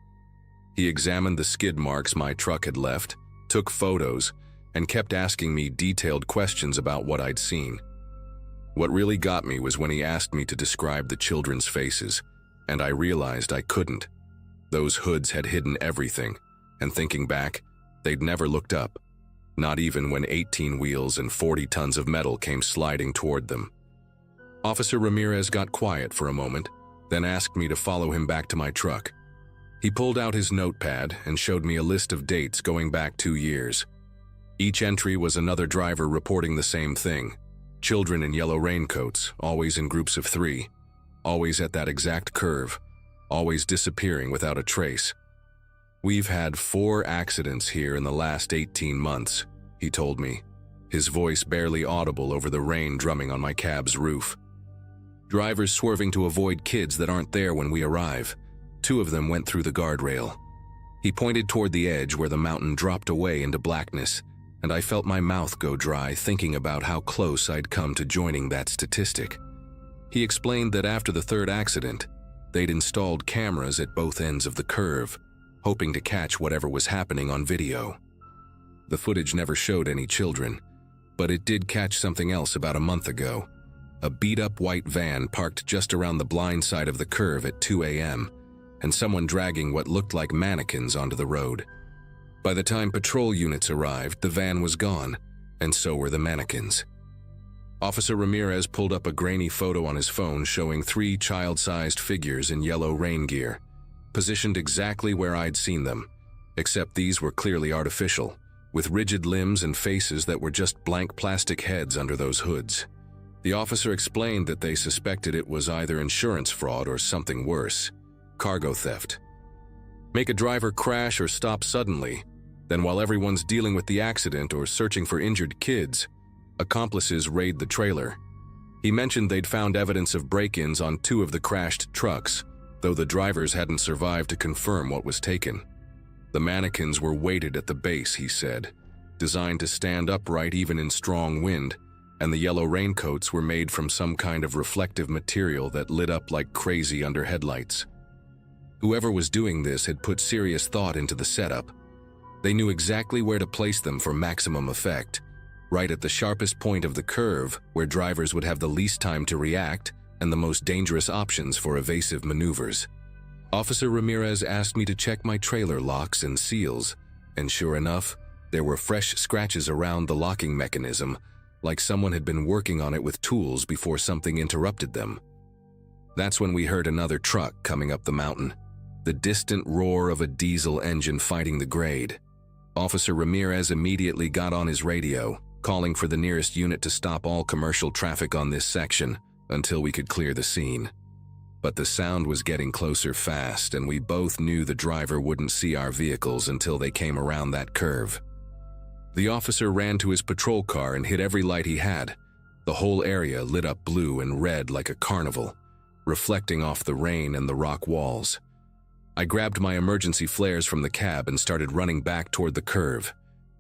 Speaker 1: He examined the skid marks my truck had left, took photos, and kept asking me detailed questions about what I'd seen. What really got me was when he asked me to describe the children's faces, and I realized I couldn't. Those hoods had hidden everything, and thinking back, they'd never looked up, not even when 18 wheels and 40 tons of metal came sliding toward them. Officer Ramirez got quiet for a moment, then asked me to follow him back to my truck. He pulled out his notepad and showed me a list of dates going back 2 years. Each entry was another driver reporting the same thing. Children in yellow raincoats, always in groups of 3, always at that exact curve, always disappearing without a trace. "We've had 4 accidents here in the last 18 months, he told me, his voice barely audible over the rain drumming on my cab's roof. Drivers swerving to avoid kids that aren't there when we arrive. 2 of them went through the guardrail." He pointed toward the edge where the mountain dropped away into blackness, and I felt my mouth go dry thinking about how close I'd come to joining that statistic. He explained that after the 3rd accident, they'd installed cameras at both ends of the curve, hoping to catch whatever was happening on video. The footage never showed any children, but it did catch something else about a month ago. A beat-up white van parked just around the blind side of the curve at 2 a.m., and someone dragging what looked like mannequins onto the road. By the time patrol units arrived, the van was gone, and so were the mannequins. Officer Ramirez pulled up a grainy photo on his phone showing 3 child-sized figures in yellow rain gear, positioned exactly where I'd seen them, except these were clearly artificial, with rigid limbs and faces that were just blank plastic heads under those hoods. The officer explained that they suspected it was either insurance fraud or something worse, cargo theft. Make a driver crash or stop suddenly, then while everyone's dealing with the accident or searching for injured kids, accomplices raid the trailer. He mentioned they'd found evidence of break-ins on 2 of the crashed trucks, though the drivers hadn't survived to confirm what was taken. The mannequins were weighted at the base, he said, designed to stand upright even in strong wind, and the yellow raincoats were made from some kind of reflective material that lit up like crazy under headlights. Whoever was doing this had put serious thought into the setup. They knew exactly where to place them for maximum effect, right at the sharpest point of the curve where drivers would have the least time to react and the most dangerous options for evasive maneuvers. Officer Ramirez asked me to check my trailer locks and seals, and sure enough, there were fresh scratches around the locking mechanism, like someone had been working on it with tools before something interrupted them. That's when we heard another truck coming up the mountain, the distant roar of a diesel engine fighting the grade. Officer Ramirez immediately got on his radio, calling for the nearest unit to stop all commercial traffic on this section until we could clear the scene. But the sound was getting closer fast, and we both knew the driver wouldn't see our vehicles until they came around that curve. The officer ran to his patrol car and hit every light he had. The whole area lit up blue and red like a carnival, reflecting off the rain and the rock walls. I grabbed my emergency flares from the cab and started running back toward the curve,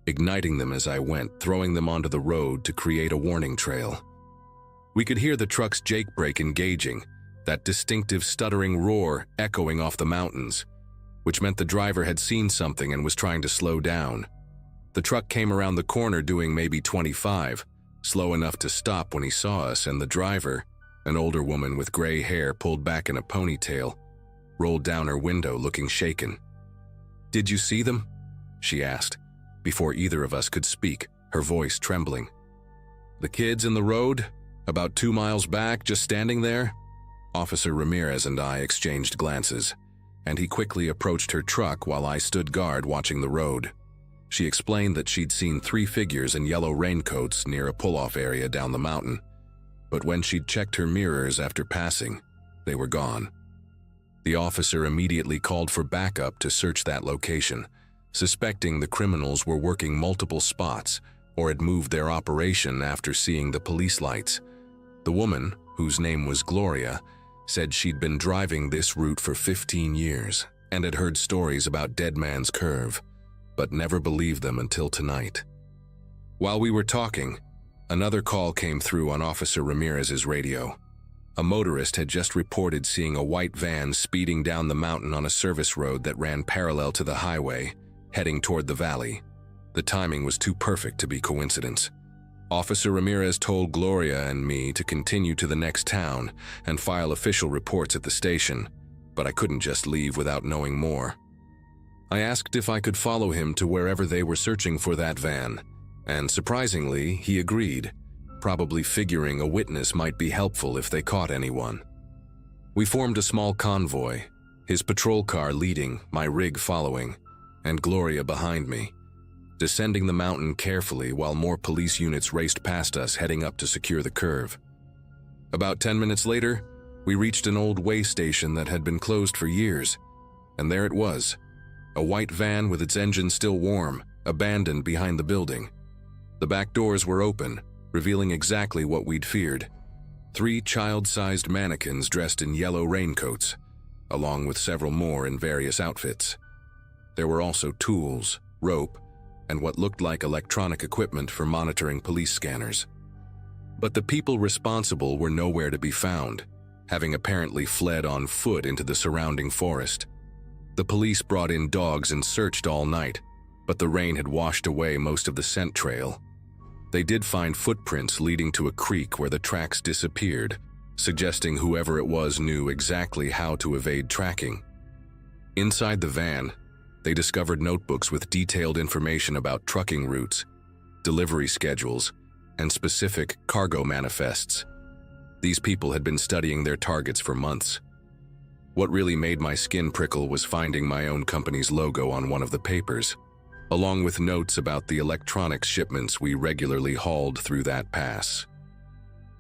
Speaker 1: igniting them as I went, throwing them onto the road to create a warning trail. We could hear the truck's jake brake engaging, that distinctive stuttering roar echoing off the mountains, which meant the driver had seen something and was trying to slow down. The truck came around the corner doing maybe 25, slow enough to stop when he saw us, and the driver, an older woman with gray hair pulled back in a ponytail, rolled down her window looking shaken. "Did you see them?" she asked, before either of us could speak, her voice trembling. "The kids in the road, about 2 miles back, just standing there?" Officer Ramirez and I exchanged glances, and he quickly approached her truck while I stood guard watching the road. She explained that she'd seen 3 figures in yellow raincoats near a pull-off area down the mountain, but when she'd checked her mirrors after passing, they were gone. The officer immediately called for backup to search that location, suspecting the criminals were working multiple spots or had moved their operation after seeing the police lights. The woman, whose name was Gloria, said she'd been driving this route for 15 years and had heard stories about Dead Man's Curve, but never believed them until tonight. While we were talking, another call came through on Officer Ramirez's radio. A motorist had just reported seeing a white van speeding down the mountain on a service road that ran parallel to the highway, heading toward the valley. The timing was too perfect to be coincidence. Officer Ramirez told Gloria and me to continue to the next town and file official reports at the station, but I couldn't just leave without knowing more. I asked if I could follow him to wherever they were searching for that van, and surprisingly, he agreed, probably figuring a witness might be helpful if they caught anyone. We formed a small convoy, his patrol car leading, my rig following, and Gloria behind me, descending the mountain carefully while more police units raced past us heading up to secure the curve. About 10 minutes later, we reached an old way station that had been closed for years, and there it was, a white van with its engine still warm, abandoned behind the building. The back doors were open, revealing exactly what we'd feared. 3 child-sized mannequins dressed in yellow raincoats, along with several more in various outfits. There were also tools, rope, and what looked like electronic equipment for monitoring police scanners. But the people responsible were nowhere to be found, having apparently fled on foot into the surrounding forest. The police brought in dogs and searched all night, but the rain had washed away most of the scent trail. They did find footprints leading to a creek where the tracks disappeared, suggesting whoever it was knew exactly how to evade tracking. Inside the van, they discovered notebooks with detailed information about trucking routes, delivery schedules, and specific cargo manifests. These people had been studying their targets for months. What really made my skin prickle was finding my own company's logo on one of the papers, along with notes about the electronics shipments we regularly hauled through that pass.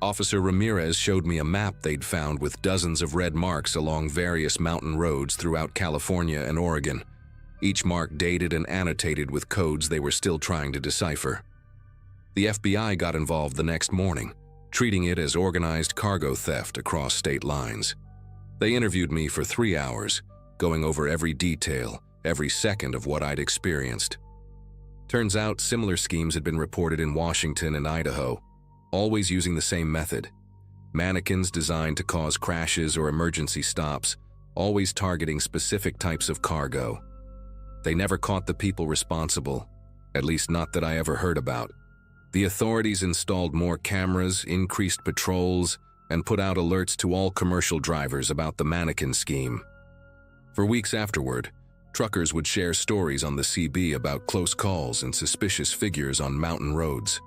Speaker 1: Officer Ramirez showed me a map they'd found with dozens of red marks along various mountain roads throughout California and Oregon, each mark dated and annotated with codes they were still trying to decipher. The FBI got involved the next morning, treating it as organized cargo theft across state lines. They interviewed me for 3 hours, going over every detail, every second of what I'd experienced. Turns out similar schemes had been reported in Washington and Idaho, always using the same method. Mannequins designed to cause crashes or emergency stops, always targeting specific types of cargo. They never caught the people responsible, at least not that I ever heard about. The authorities installed more cameras, increased patrols, and put out alerts to all commercial drivers about the mannequin scheme. For weeks afterward, truckers would share stories on the CB about close calls and suspicious figures on mountain roads.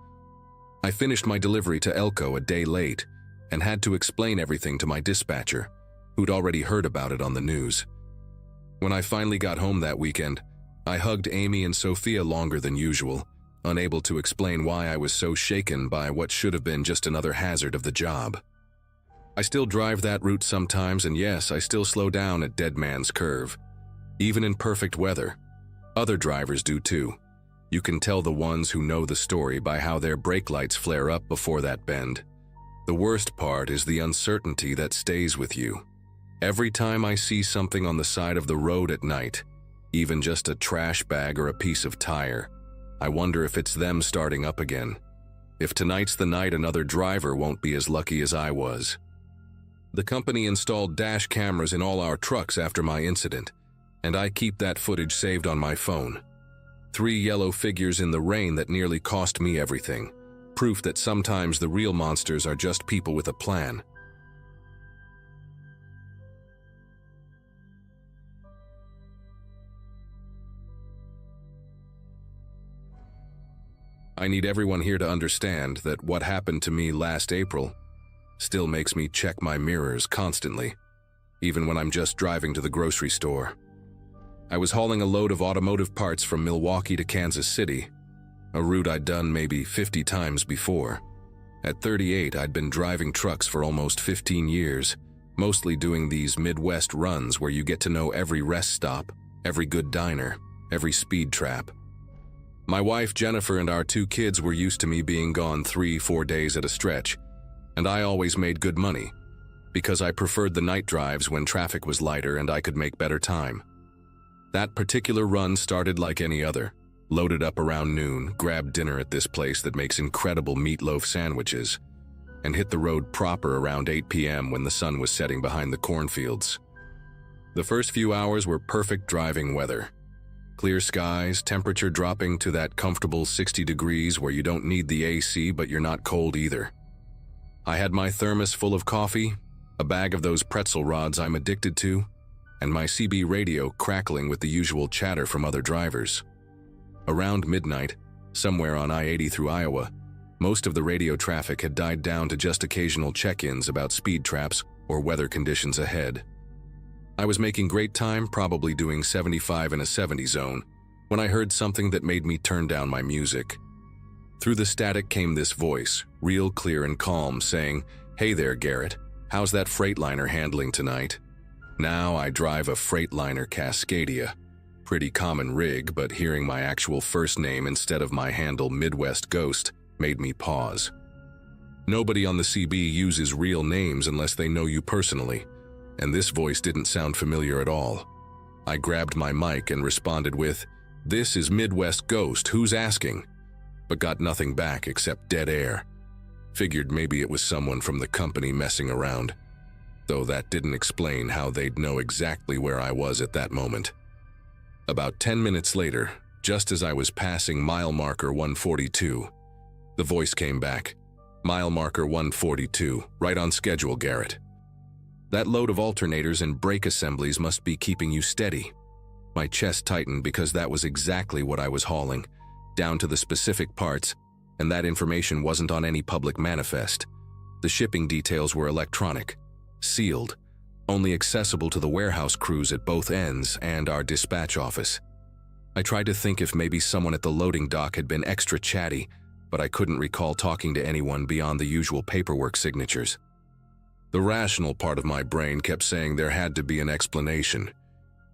Speaker 1: I finished my delivery to Elko a day late and had to explain everything to my dispatcher, who'd already heard about it on the news. When I finally got home that weekend, I hugged Amy and Sophia longer than usual, unable to explain why I was so shaken by what should have been just another hazard of the job. I still drive that route sometimes, and yes, I still slow down at Dead Man's Curve. Even in perfect weather. Other drivers do too. You can tell the ones who know the story by how their brake lights flare up before that bend. The worst part is the uncertainty that stays with you. Every time I see something on the side of the road at night, even just a trash bag or a piece of tire, I wonder if it's them starting up again. If tonight's the night another driver won't be as lucky as I was. The company installed dash cameras in all our trucks after my incident, and I keep that footage saved on my phone. 3 yellow figures in the rain that nearly cost me everything. Proof that sometimes the real monsters are just people with a plan. I need everyone here to understand that what happened to me last April still makes me check my mirrors constantly, even when I'm just driving to the grocery store. I was hauling a load of automotive parts from Milwaukee to Kansas City, a route I'd done maybe 50 times before. At 38, I'd been driving trucks for almost 15 years, mostly doing these Midwest runs where you get to know every rest stop, every good diner, every speed trap. My wife Jennifer and our 2 kids were used to me being gone 3-4 days at a stretch, and I always made good money, because I preferred the night drives when traffic was lighter and I could make better time. That particular run started like any other. Loaded up around noon, grabbed dinner at this place that makes incredible meatloaf sandwiches. and hit the road proper around 8 p.m. when the sun was setting behind the cornfields. The first few hours were perfect driving weather. Clear skies, temperature dropping to that comfortable 60 degrees where you don't need the AC but you're not cold either. I had my thermos full of coffee, a bag of those pretzel rods I'm addicted to, and my CB radio crackling with the usual chatter from other drivers. Around midnight, somewhere on I-80 through Iowa, most of the radio traffic had died down to just occasional check-ins about speed traps or weather conditions ahead. I was making great time, probably doing 75 in a 70 zone, when I heard something that made me turn down my music. Through the static came this voice, real clear and calm, saying, "Hey there, Garrett. How's that Freightliner handling tonight?" Now I drive a Freightliner Cascadia. Pretty common rig, but hearing my actual first name instead of my handle Midwest Ghost made me pause. Nobody on the CB uses real names unless they know you personally, and this voice didn't sound familiar at all. I grabbed my mic and responded with, "This is Midwest Ghost, who's asking?" But got nothing back except dead air. Figured maybe it was someone from the company messing around, though that didn't explain how they'd know exactly where I was at that moment. About 10 minutes later, just as I was passing mile marker 142, the voice came back. "Mile marker 142, right on schedule, Garrett. That load of alternators and brake assemblies must be keeping you steady." My chest tightened because that was exactly what I was hauling, down to the specific parts, and that information wasn't on any public manifest. The shipping details were electronic, sealed, only accessible to the warehouse crews at both ends and our dispatch office. I tried to think if maybe someone at the loading dock had been extra chatty, but I couldn't recall talking to anyone beyond the usual paperwork signatures. The rational part of my brain kept saying there had to be an explanation.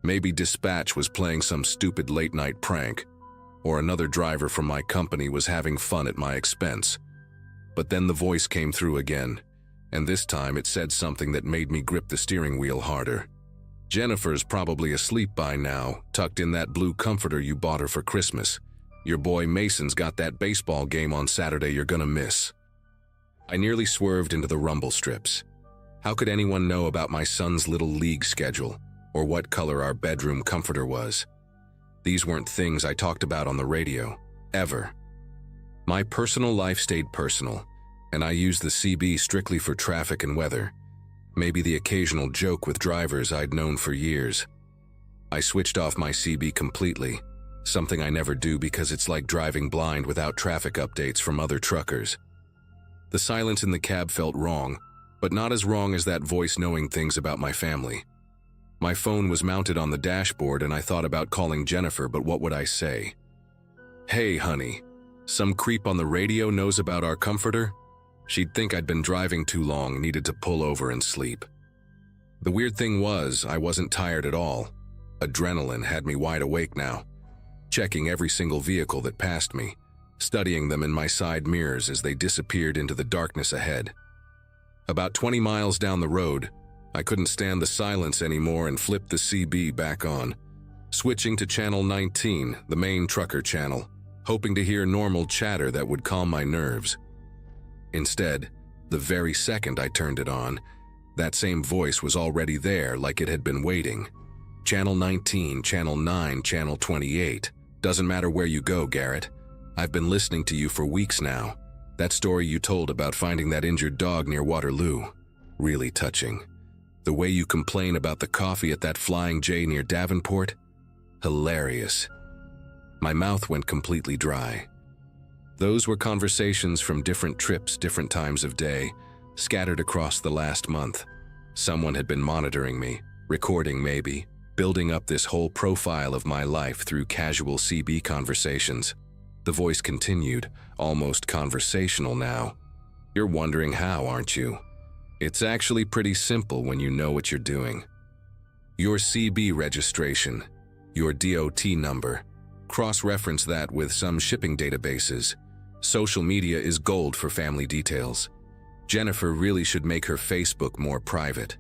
Speaker 1: Maybe dispatch was playing some stupid late-night prank, or another driver from my company was having fun at my expense. But then the voice came through again, and this time it said something that made me grip the steering wheel harder. "Jennifer's probably asleep by now, tucked in that blue comforter you bought her for Christmas. Your boy Mason's got that baseball game on Saturday you're gonna miss." I nearly swerved into the rumble strips. How could anyone know about my son's little league schedule, or what color our bedroom comforter was? These weren't things I talked about on the radio, ever. My personal life stayed personal, and I used the CB strictly for traffic and weather. Maybe the occasional joke with drivers I'd known for years. I switched off my CB completely, something I never do because it's like driving blind without traffic updates from other truckers. The silence in the cab felt wrong, but not as wrong as that voice knowing things about my family. My phone was mounted on the dashboard and I thought about calling Jennifer, but what would I say? "Hey, honey, some creep on the radio knows about our comforter?" She'd think I'd been driving too long, needed to pull over and sleep. The weird thing was, I wasn't tired at all. Adrenaline had me wide awake now, checking every single vehicle that passed me, studying them in my side mirrors as they disappeared into the darkness ahead. About 20 miles down the road, I couldn't stand the silence anymore and flipped the CB back on, switching to channel 19, the main trucker channel, hoping to hear normal chatter that would calm my nerves. Instead, the very second I turned it on, that same voice was already there like it had been waiting. "Channel 19, Channel 9, Channel 28. Doesn't matter where you go, Garrett. I've been listening to you for weeks now. That story you told about finding that injured dog near Waterloo. Really touching. The way you complain about the coffee at that Flying J near Davenport? Hilarious." My mouth went completely dry. Those were conversations from different trips, different times of day, scattered across the last month. Someone had been monitoring me, recording maybe, building up this whole profile of my life through casual CB conversations. The voice continued, almost conversational now. "You're wondering how, aren't you? It's actually pretty simple when you know what you're doing. Your CB registration, your DOT number, cross-reference that with some shipping databases. Social media is gold for family details. Jennifer really should make her Facebook more private."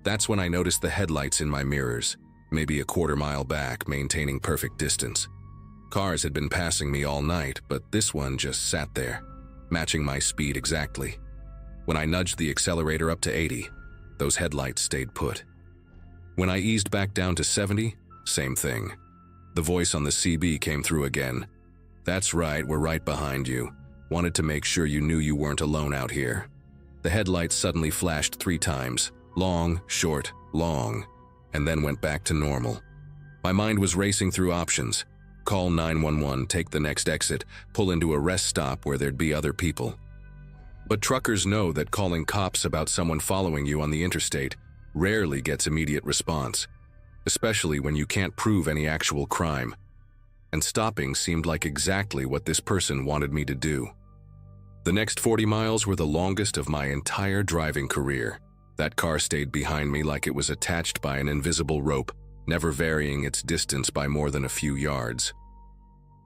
Speaker 1: That's when I noticed the headlights in my mirrors, maybe a quarter-mile back, maintaining perfect distance. Cars had been passing me all night, but this one just sat there, matching my speed exactly. When I nudged the accelerator up to 80, those headlights stayed put. When I eased back down to 70, same thing. The voice on the CB came through again. "That's right, we're right behind you. Wanted to make sure you knew you weren't alone out here." The headlights suddenly flashed 3 times, long, short, long, and then went back to normal. My mind was racing through options. Call 911, take the next exit, pull into a rest stop where there'd be other people. But truckers know that calling cops about someone following you on the interstate rarely gets immediate response, especially when you can't prove any actual crime. And stopping seemed like exactly what this person wanted me to do. The next 40 miles were the longest of my entire driving career. That car stayed behind me like it was attached by an invisible rope, never varying its distance by more than a few yards.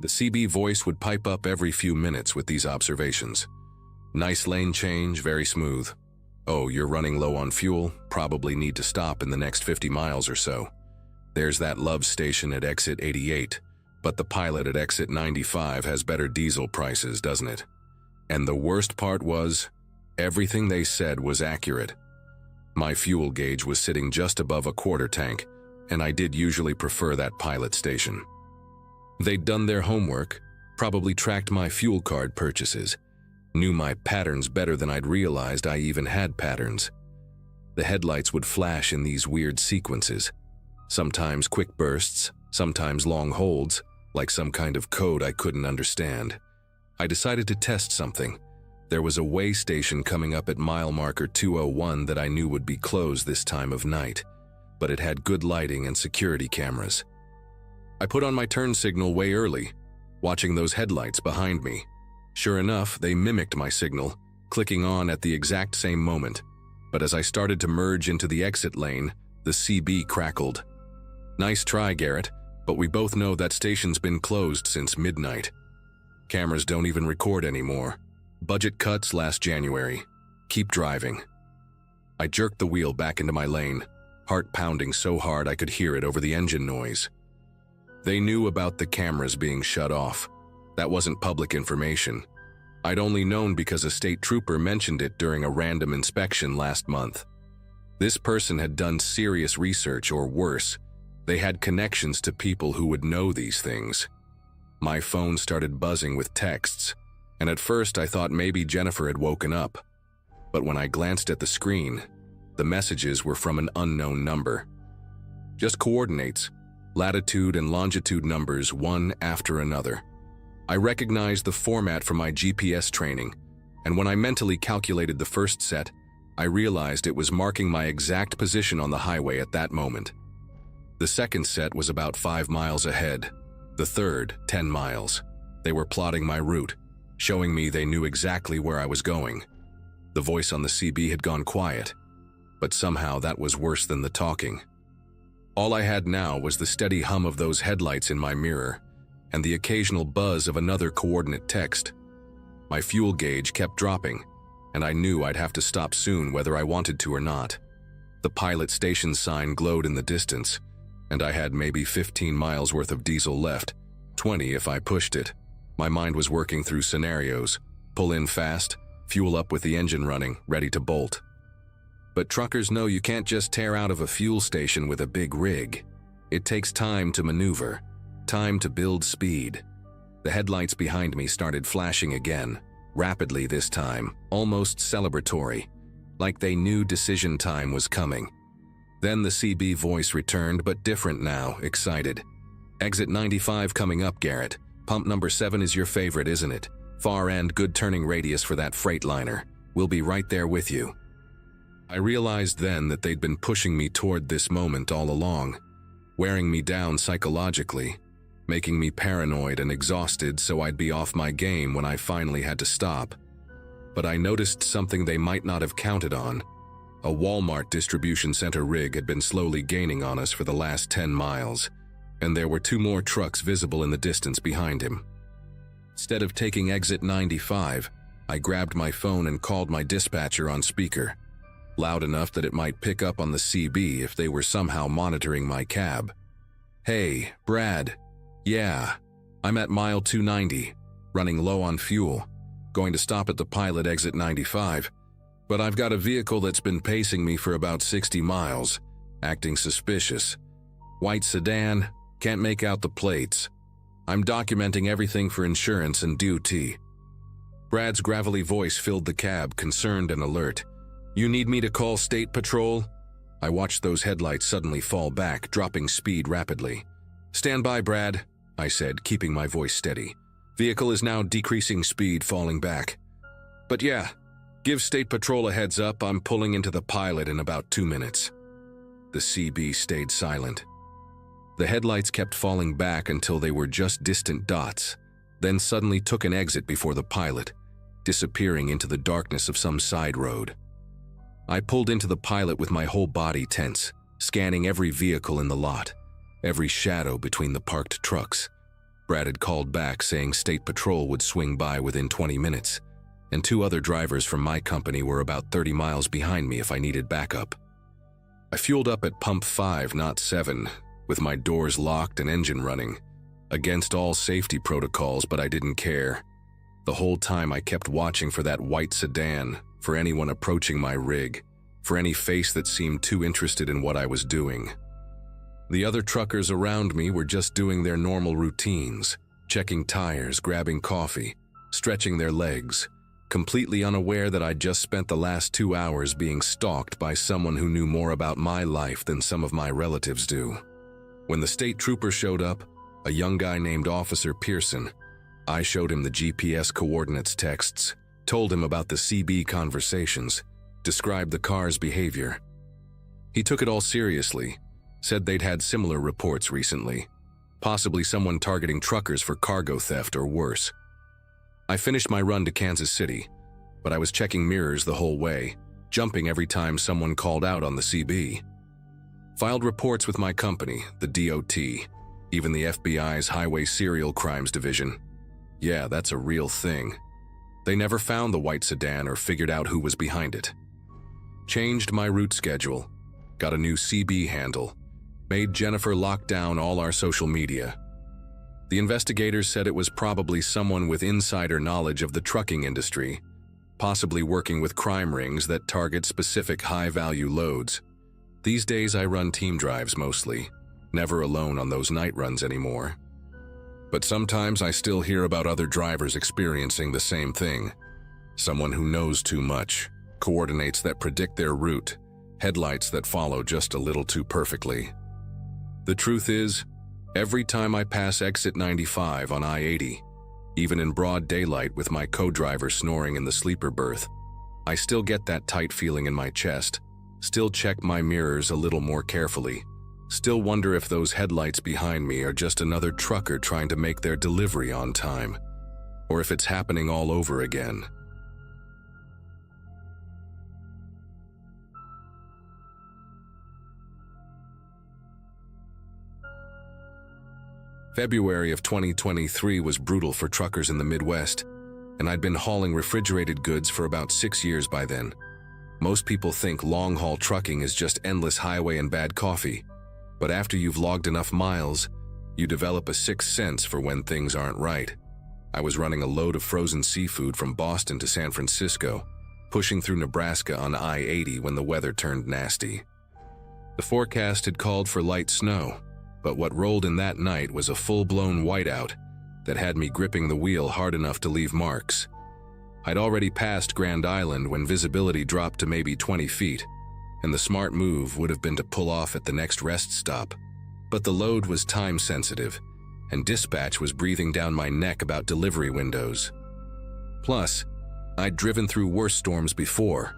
Speaker 1: The CB voice would pipe up every few minutes with these observations. "Nice lane change, very smooth. Oh, you're running low on fuel, probably need to stop in the next 50 miles or so. There's that love station at exit 88, but the pilot at exit 95 has better diesel prices, doesn't it?" And the worst part was, everything they said was accurate. My fuel gauge was sitting just above a quarter tank, and I did usually prefer that pilot station. They'd done their homework, probably tracked my fuel card purchases, knew my patterns better than I'd realized I even had patterns. The headlights would flash in these weird sequences, sometimes quick bursts, sometimes long holds, like some kind of code I couldn't understand. I decided to test something. There was a way station coming up at mile marker 201 that I knew would be closed this time of night, but it had good lighting and security cameras. I put on my turn signal way early, watching those headlights behind me. Sure enough, they mimicked my signal, clicking on at the exact same moment. But as I started to merge into the exit lane, the CB crackled. "Nice try, Garrett, but we both know that station's been closed since midnight. Cameras don't even record anymore. Budget cuts last January. Keep driving." I jerked the wheel back into my lane, heart pounding so hard I could hear it over the engine noise. They knew about the cameras being shut off. That wasn't public information. I'd only known because a state trooper mentioned it during a random inspection last month. This person had done serious research, or worse, they had connections to people who would know these things. My phone started buzzing with texts, and at first I thought maybe Jennifer had woken up. But when I glanced at the screen, the messages were from an unknown number. Just coordinates, latitude and longitude numbers, one after another. I recognized the format from my GPS training, and when I mentally calculated the first set, I realized it was marking my exact position on the highway at that moment. The second set was about 5 miles ahead. The third, 10 miles. They were plotting my route, showing me they knew exactly where I was going. The voice on the CB had gone quiet, but somehow that was worse than the talking. All I had now was the steady hum of those headlights in my mirror, and the occasional buzz of another coordinate text. My fuel gauge kept dropping, and I knew I'd have to stop soon whether I wanted to or not. The pilot station sign glowed in the distance, and I had maybe 15 miles worth of diesel left, 20 if I pushed it. My mind was working through scenarios: pull in fast, fuel up with the engine running, ready to bolt. But truckers know you can't just tear out of a fuel station with a big rig. It takes time to maneuver, time to build speed. The headlights behind me started flashing again, rapidly this time, almost celebratory, like they knew decision time was coming. Then the CB voice returned, but different now, excited. "Exit 95 coming up, Garrett. Pump number 7 is your favorite, isn't it? Far end, good turning radius for that freight liner. We'll be right there with you." I realized then that they'd been pushing me toward this moment all along, wearing me down psychologically, making me paranoid and exhausted so I'd be off my game when I finally had to stop. But I noticed something they might not have counted on. A Walmart distribution center rig had been slowly gaining on us for the last 10 miles, and there were 2 more trucks visible in the distance behind him. Instead of taking exit 95, I grabbed my phone and called my dispatcher on speaker, loud enough that it might pick up on the CB if they were somehow monitoring my cab. "Hey, Brad. Yeah, I'm at mile 290, running low on fuel, going to stop at the pilot exit 95. But I've got a vehicle that's been pacing me for about 60 miles, acting suspicious. White sedan, can't make out the plates. I'm documenting everything for insurance and duty." Brad's gravelly voice filled the cab, concerned and alert. "You need me to call State Patrol?" I watched those headlights suddenly fall back, dropping speed rapidly. "Stand by, Brad," I said, keeping my voice steady. "Vehicle is now decreasing speed, falling back. But yeah, give State Patrol a heads up, I'm pulling into the pilot in about 2 minutes." The CB stayed silent. The headlights kept falling back until they were just distant dots, then suddenly took an exit before the pilot, disappearing into the darkness of some side road. I pulled into the pilot with my whole body tense, scanning every vehicle in the lot, every shadow between the parked trucks. Brad had called back saying State Patrol would swing by within 20 minutes, and 2 other drivers from my company were about 30 miles behind me if I needed backup. I fueled up at pump 5, not 7, with my doors locked and engine running, against all safety protocols, but I didn't care. The whole time I kept watching for that white sedan, for anyone approaching my rig, for any face that seemed too interested in what I was doing. The other truckers around me were just doing their normal routines, checking tires, grabbing coffee, stretching their legs, completely unaware that I'd just spent the last 2 hours being stalked by someone who knew more about my life than some of my relatives do. When the state trooper showed up, a young guy named Officer Pearson, I showed him the GPS coordinates texts, told him about the CB conversations, described the car's behavior. He took it all seriously, said they'd had similar reports recently, possibly someone targeting truckers for cargo theft or worse. I finished my run to Kansas City, but I was checking mirrors the whole way, jumping every time someone called out on the CB. Filed reports with my company, the DOT, even the FBI's Highway Serial Crimes Division. Yeah, that's a real thing. They never found the white sedan or figured out who was behind it. Changed my route schedule, got a new CB handle, made Jennifer lock down all our social media. The investigators said it was probably someone with insider knowledge of the trucking industry, possibly working with crime rings that target specific high-value loads. These days I run team drives mostly, never alone on those night runs anymore. But sometimes I still hear about other drivers experiencing the same thing. Someone who knows too much, coordinates that predict their route, headlights that follow just a little too perfectly. The truth is, every time I pass exit 95 on I-80, even in broad daylight with my co-driver snoring in the sleeper berth, I still get that tight feeling in my chest, still check my mirrors a little more carefully, still wonder if those headlights behind me are just another trucker trying to make their delivery on time, or if it's happening all over again. February of 2023 was brutal for truckers in the Midwest, and I'd been hauling refrigerated goods for about 6 years by then. Most people think long-haul trucking is just endless highway and bad coffee, but after you've logged enough miles, you develop a sixth sense for when things aren't right. I was running a load of frozen seafood from Boston to San Francisco, pushing through Nebraska on I-80 when the weather turned nasty. The forecast had called for light snow, but what rolled in that night was a full-blown whiteout that had me gripping the wheel hard enough to leave marks. I'd already passed Grand Island when visibility dropped to maybe 20 feet, and the smart move would have been to pull off at the next rest stop. But the load was time-sensitive, and dispatch was breathing down my neck about delivery windows. Plus, I'd driven through worse storms before,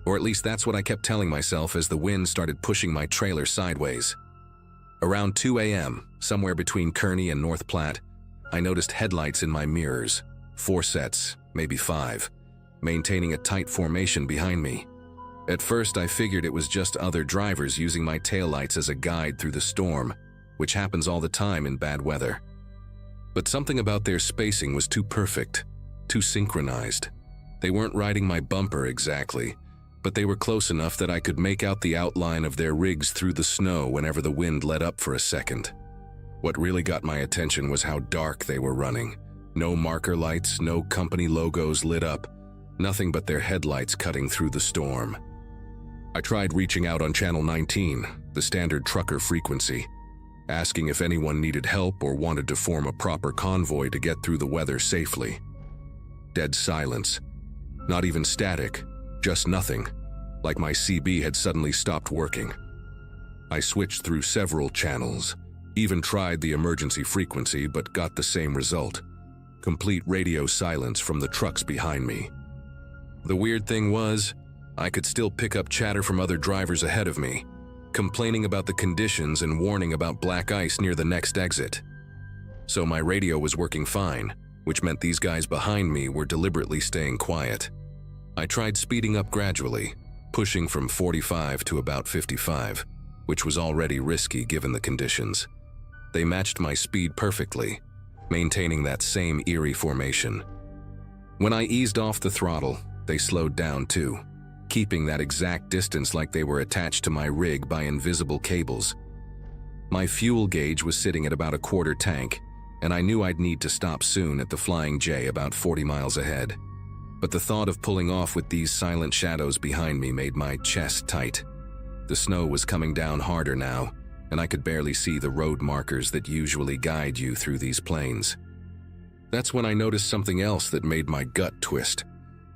Speaker 1: or at least that's what I kept telling myself as the wind started pushing my trailer sideways. Around 2 a.m., somewhere between Kearney and North Platte, I noticed headlights in my mirrors, 4 sets, maybe 5, maintaining a tight formation behind me. At first, I figured it was just other drivers using my taillights as a guide through the storm, which happens all the time in bad weather. But something about their spacing was too perfect, too synchronized. They weren't riding my bumper exactly, but they were close enough that I could make out the outline of their rigs through the snow whenever the wind let up for a second. What really got my attention was how dark they were running. No marker lights, no company logos lit up, nothing but their headlights cutting through the storm. I tried reaching out on Channel 19, the standard trucker frequency, asking if anyone needed help or wanted to form a proper convoy to get through the weather safely. Dead silence. Not even static, just nothing, like my CB had suddenly stopped working. I switched through several channels, even tried the emergency frequency but got the same result. Complete radio silence from the trucks behind me. The weird thing was, I could still pick up chatter from other drivers ahead of me, complaining about the conditions and warning about black ice near the next exit. So my radio was working fine, which meant these guys behind me were deliberately staying quiet. I tried speeding up gradually, pushing from 45 to about 55, which was already risky given the conditions. They matched my speed perfectly, maintaining that same eerie formation. When I eased off the throttle, they slowed down too, keeping that exact distance like they were attached to my rig by invisible cables. My fuel gauge was sitting at about a quarter tank, and I knew I'd need to stop soon at the Flying J about 40 miles ahead. But the thought of pulling off with these silent shadows behind me made my chest tight. The snow was coming down harder now, and I could barely see the road markers that usually guide you through these plains. That's when I noticed something else that made my gut twist.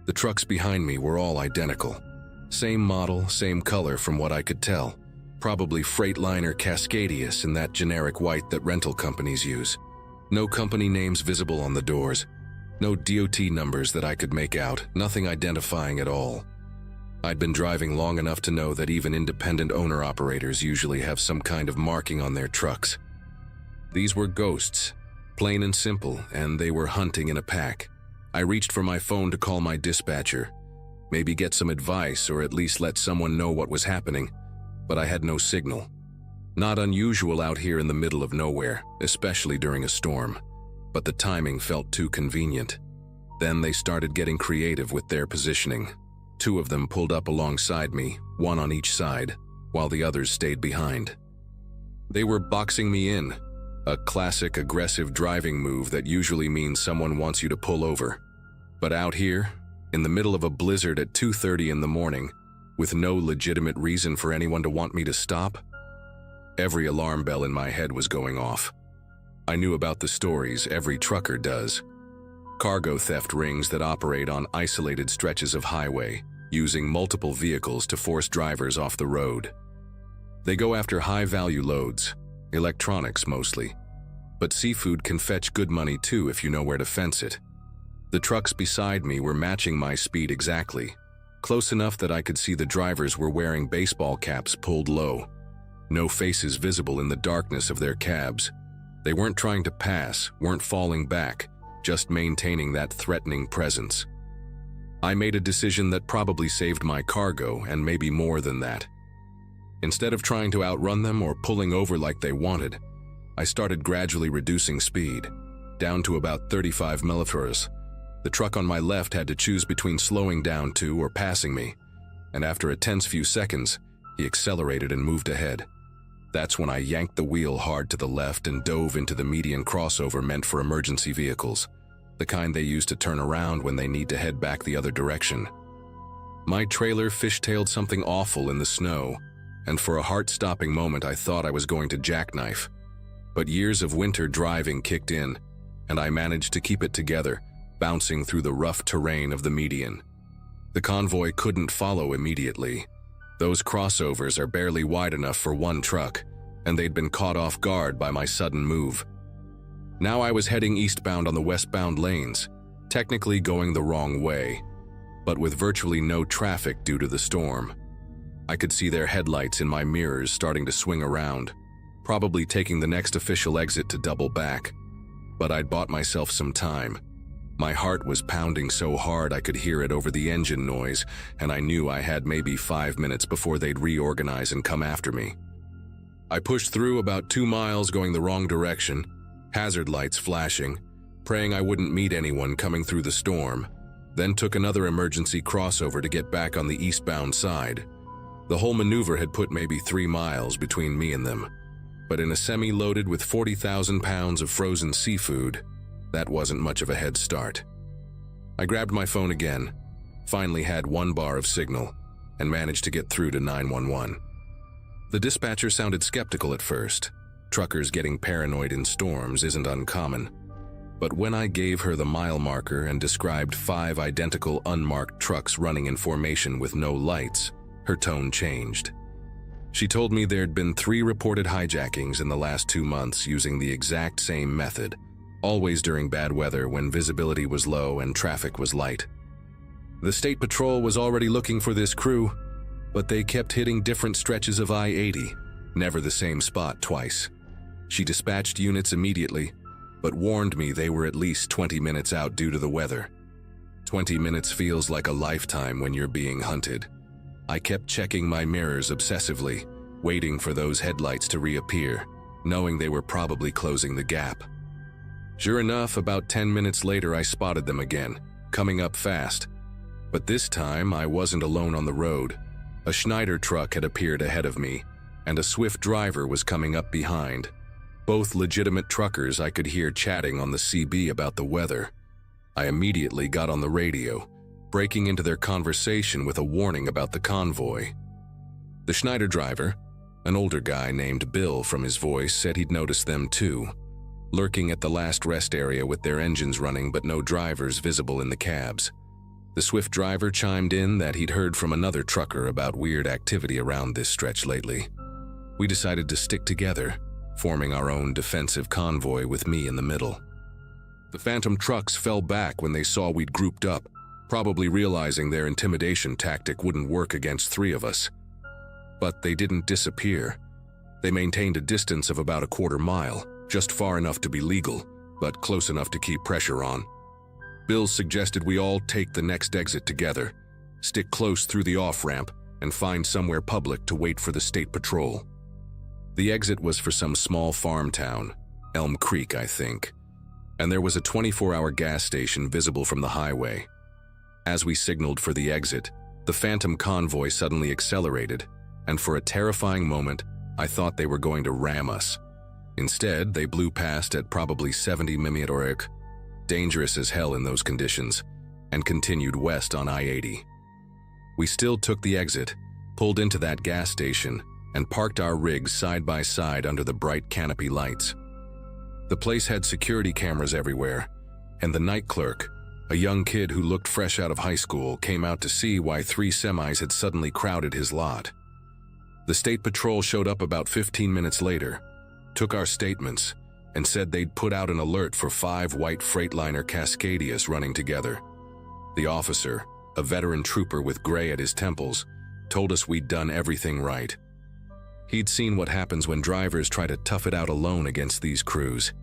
Speaker 1: The trucks behind me were all identical. Same model, same color from what I could tell. Probably Freightliner Cascadius in that generic white that rental companies use. No company names visible on the doors. No DOT numbers that I could make out, nothing identifying at all. I'd been driving long enough to know that even independent owner-operators usually have some kind of marking on their trucks. These were ghosts, plain and simple, and they were hunting in a pack. I reached for my phone to call my dispatcher, maybe get some advice or at least let someone know what was happening, but I had no signal. Not unusual out here in the middle of nowhere, especially during a storm, but the timing felt too convenient. Then they started getting creative with their positioning. Two of them pulled up alongside me, one on each side, while the others stayed behind. They were boxing me in, a classic aggressive driving move that usually means someone wants you to pull over. But out here, in the middle of a blizzard at 2:30 in the morning, with no legitimate reason for anyone to want me to stop, every alarm bell in my head was going off. I knew about the stories every trucker does. Cargo theft rings that operate on isolated stretches of highway, using multiple vehicles to force drivers off the road. They go after high-value loads, electronics mostly, but seafood can fetch good money too if you know where to fence it. The trucks beside me were matching my speed exactly, close enough that I could see the drivers were wearing baseball caps pulled low. No faces visible in the darkness of their cabs. They weren't trying to pass, weren't falling back, just maintaining that threatening presence. I made a decision that probably saved my cargo and maybe more than that. Instead of trying to outrun them or pulling over like they wanted, I started gradually reducing speed, down to about 35 mph. The truck on my left had to choose between slowing down to or passing me, and after a tense few seconds, he accelerated and moved ahead. That's when I yanked the wheel hard to the left and dove into the median crossover meant for emergency vehicles, the kind they use to turn around when they need to head back the other direction. My trailer fishtailed something awful in the snow, and for a heart-stopping moment I thought I was going to jackknife. But years of winter driving kicked in, and I managed to keep it together, bouncing through the rough terrain of the median. The convoy couldn't follow immediately. Those crossovers are barely wide enough for one truck, and they'd been caught off guard by my sudden move. Now I was heading eastbound on the westbound lanes, technically going the wrong way, but with virtually no traffic due to the storm. I could see their headlights in my mirrors starting to swing around, probably taking the next official exit to double back. But I'd bought myself some time. My heart was pounding so hard I could hear it over the engine noise, and I knew I had maybe 5 minutes before they'd reorganize and come after me. I pushed through about 2 miles going the wrong direction, hazard lights flashing, praying I wouldn't meet anyone coming through the storm, then took another emergency crossover to get back on the eastbound side. The whole maneuver had put maybe 3 miles between me and them, but in a semi loaded with 40,000 pounds of frozen seafood, that wasn't much of a head start. I grabbed my phone again, finally had one bar of signal, and managed to get through to 911. The dispatcher sounded skeptical at first. Truckers getting paranoid in storms isn't uncommon. But when I gave her the mile marker and described 5 identical unmarked trucks running in formation with no lights, her tone changed. She told me there'd been 3 reported hijackings in the last 2 months using the exact same method, always during bad weather when visibility was low and traffic was light. The State Patrol was already looking for this crew, but they kept hitting different stretches of I-80, never the same spot twice. She dispatched units immediately, but warned me they were at least 20 minutes out due to the weather. 20 minutes feels like a lifetime when you're being hunted. I kept checking my mirrors obsessively, waiting for those headlights to reappear, knowing they were probably closing the gap. Sure enough, about 10 minutes later I spotted them again, coming up fast. But this time I wasn't alone on the road. A Schneider truck had appeared ahead of me, and a swift driver was coming up behind. Both legitimate truckers I could hear chatting on the CB about the weather. I immediately got on the radio, breaking into their conversation with a warning about the convoy. The Schneider driver, an older guy named Bill from his voice, said he'd noticed them too, lurking at the last rest area with their engines running but no drivers visible in the cabs. The swift driver chimed in that he'd heard from another trucker about weird activity around this stretch lately. We decided to stick together, forming our own defensive convoy with me in the middle. The Phantom trucks fell back when they saw we'd grouped up, probably realizing their intimidation tactic wouldn't work against 3 of us. But they didn't disappear. They maintained a distance of about a quarter mile, just far enough to be legal, but close enough to keep pressure on. Bill suggested we all take the next exit together, stick close through the off-ramp, and find somewhere public to wait for the State Patrol. The exit was for some small farm town, Elm Creek, I think, and there was a 24-hour gas station visible from the highway. As we signaled for the exit, the Phantom convoy suddenly accelerated, and for a terrifying moment, I thought they were going to ram us. Instead, they blew past at probably 70 mph, dangerous as hell in those conditions, and continued west on I-80. We still took the exit, pulled into that gas station, and parked our rigs side by side under the bright canopy lights. The place had security cameras everywhere, and the night clerk, a young kid who looked fresh out of high school, came out to see why 3 semis had suddenly crowded his lot. The State Patrol showed up about 15 minutes later, took our statements, and said they'd put out an alert for 5 white Freightliner Cascadias running together. The officer, a veteran trooper with gray at his temples, told us we'd done everything right. He'd seen what happens when drivers try to tough it out alone against these crews.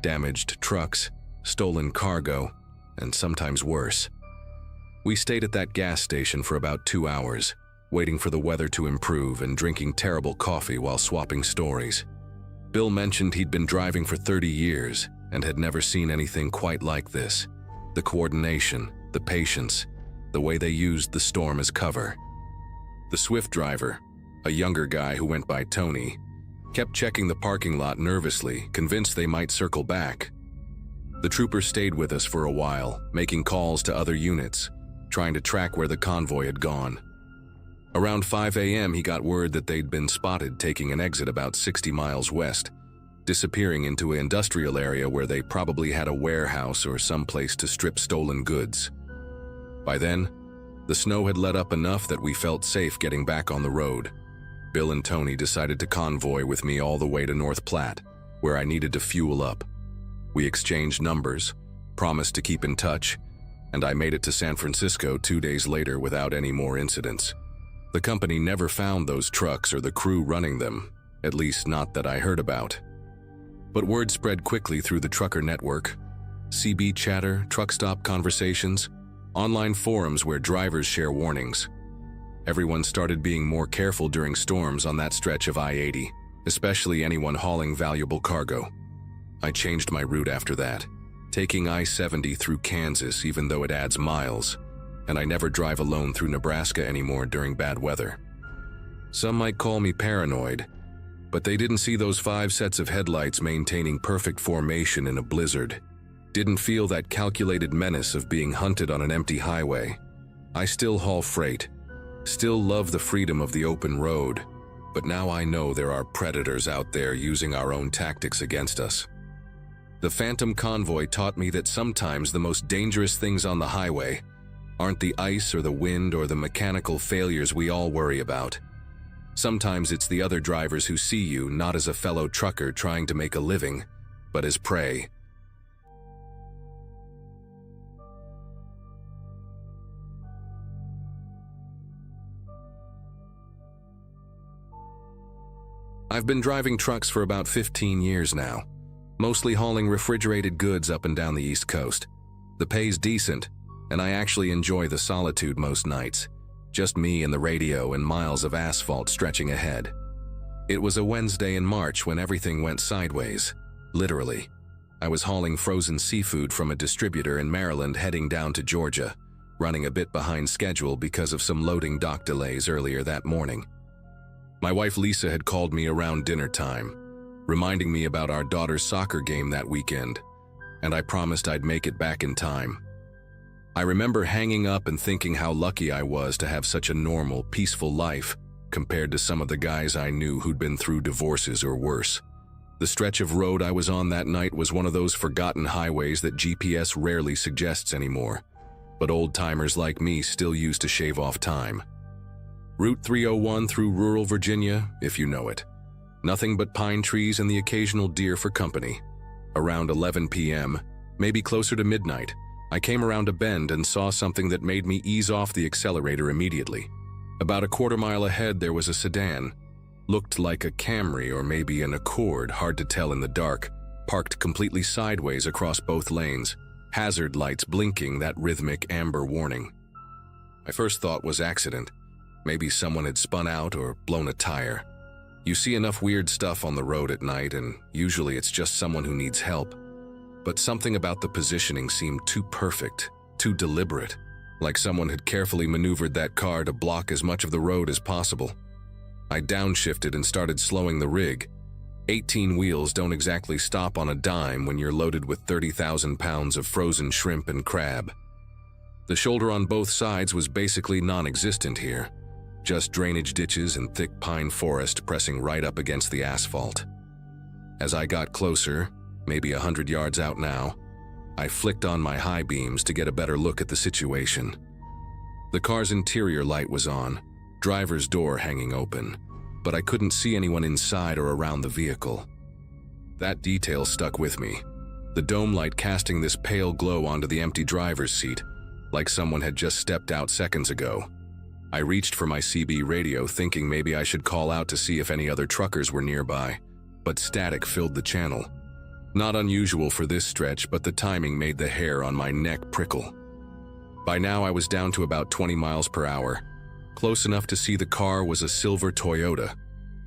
Speaker 1: Damaged trucks, stolen cargo, and sometimes worse. We stayed at that gas station for about 2 hours, waiting for the weather to improve and drinking terrible coffee while swapping stories. Bill mentioned he'd been driving for 30 years and had never seen anything quite like this. The coordination, the patience, the way they used the storm as cover. The swift driver, a younger guy who went by Tony, kept checking the parking lot nervously, convinced they might circle back. The trooper stayed with us for a while, making calls to other units, trying to track where the convoy had gone. Around 5 a.m. he got word that they'd been spotted taking an exit about 60 miles west, disappearing into an industrial area where they probably had a warehouse or someplace to strip stolen goods. By then, the snow had let up enough that we felt safe getting back on the road. Bill and Tony decided to convoy with me all the way to North Platte, where I needed to fuel up. We exchanged numbers, promised to keep in touch, and I made it to San Francisco 2 days later without any more incidents. The company never found those trucks or the crew running them, at least not that I heard about. But word spread quickly through the trucker network. CB chatter, truck stop conversations, online forums where drivers share warnings. Everyone started being more careful during storms on that stretch of I-80, especially anyone hauling valuable cargo. I changed my route after that, taking I-70 through Kansas even though it adds miles, and I never drive alone through Nebraska anymore during bad weather. Some might call me paranoid, but they didn't see those 5 sets of headlights maintaining perfect formation in a blizzard, didn't feel that calculated menace of being hunted on an empty highway. I still haul freight, still love the freedom of the open road, but now I know there are predators out there using our own tactics against us. The Phantom Convoy taught me that sometimes the most dangerous things on the highway aren't the ice or the wind or the mechanical failures we all worry about. Sometimes it's the other drivers who see you not as a fellow trucker trying to make a living, but as prey. I've been driving trucks for about 15 years now, mostly hauling refrigerated goods up and down the East Coast. The pay's decent, and I actually enjoy the solitude most nights. Just me and the radio and miles of asphalt stretching ahead. It was a Wednesday in March when everything went sideways, literally. I was hauling frozen seafood from a distributor in Maryland heading down to Georgia, running a bit behind schedule because of some loading dock delays earlier that morning. My wife Lisa had called me around dinner time, reminding me about our daughter's soccer game that weekend, and I promised I'd make it back in time. I remember hanging up and thinking how lucky I was to have such a normal, peaceful life compared to some of the guys I knew who'd been through divorces or worse. The stretch of road I was on that night was one of those forgotten highways that GPS rarely suggests anymore, but old-timers like me still used to shave off time. Route 301 through rural Virginia, if you know it. Nothing but pine trees and the occasional deer for company. Around 11 p.m., maybe closer to midnight, I came around a bend and saw something that made me ease off the accelerator immediately. About a quarter mile ahead there was a sedan. Looked like a Camry or maybe an Accord, hard to tell in the dark, parked completely sideways across both lanes, hazard lights blinking that rhythmic amber warning. My first thought was accident. Maybe someone had spun out or blown a tire. You see enough weird stuff on the road at night, and usually it's just someone who needs help. But something about the positioning seemed too perfect, too deliberate, like someone had carefully maneuvered that car to block as much of the road as possible. I downshifted and started slowing the rig. 18 wheels don't exactly stop on a dime when you're loaded with 30,000 pounds of frozen shrimp and crab. The shoulder on both sides was basically non-existent here. Just drainage ditches and thick pine forest pressing right up against the asphalt. As I got closer, maybe 100 yards out now, I flicked on my high beams to get a better look at the situation. The car's interior light was on, driver's door hanging open, but I couldn't see anyone inside or around the vehicle. That detail stuck with me, the dome light casting this pale glow onto the empty driver's seat, like someone had just stepped out seconds ago. I reached for my CB radio thinking maybe I should call out to see if any other truckers were nearby, but static filled the channel. Not unusual for this stretch, but the timing made the hair on my neck prickle. By now I was down to about 20 miles per hour. Close enough to see the car was a silver Toyota,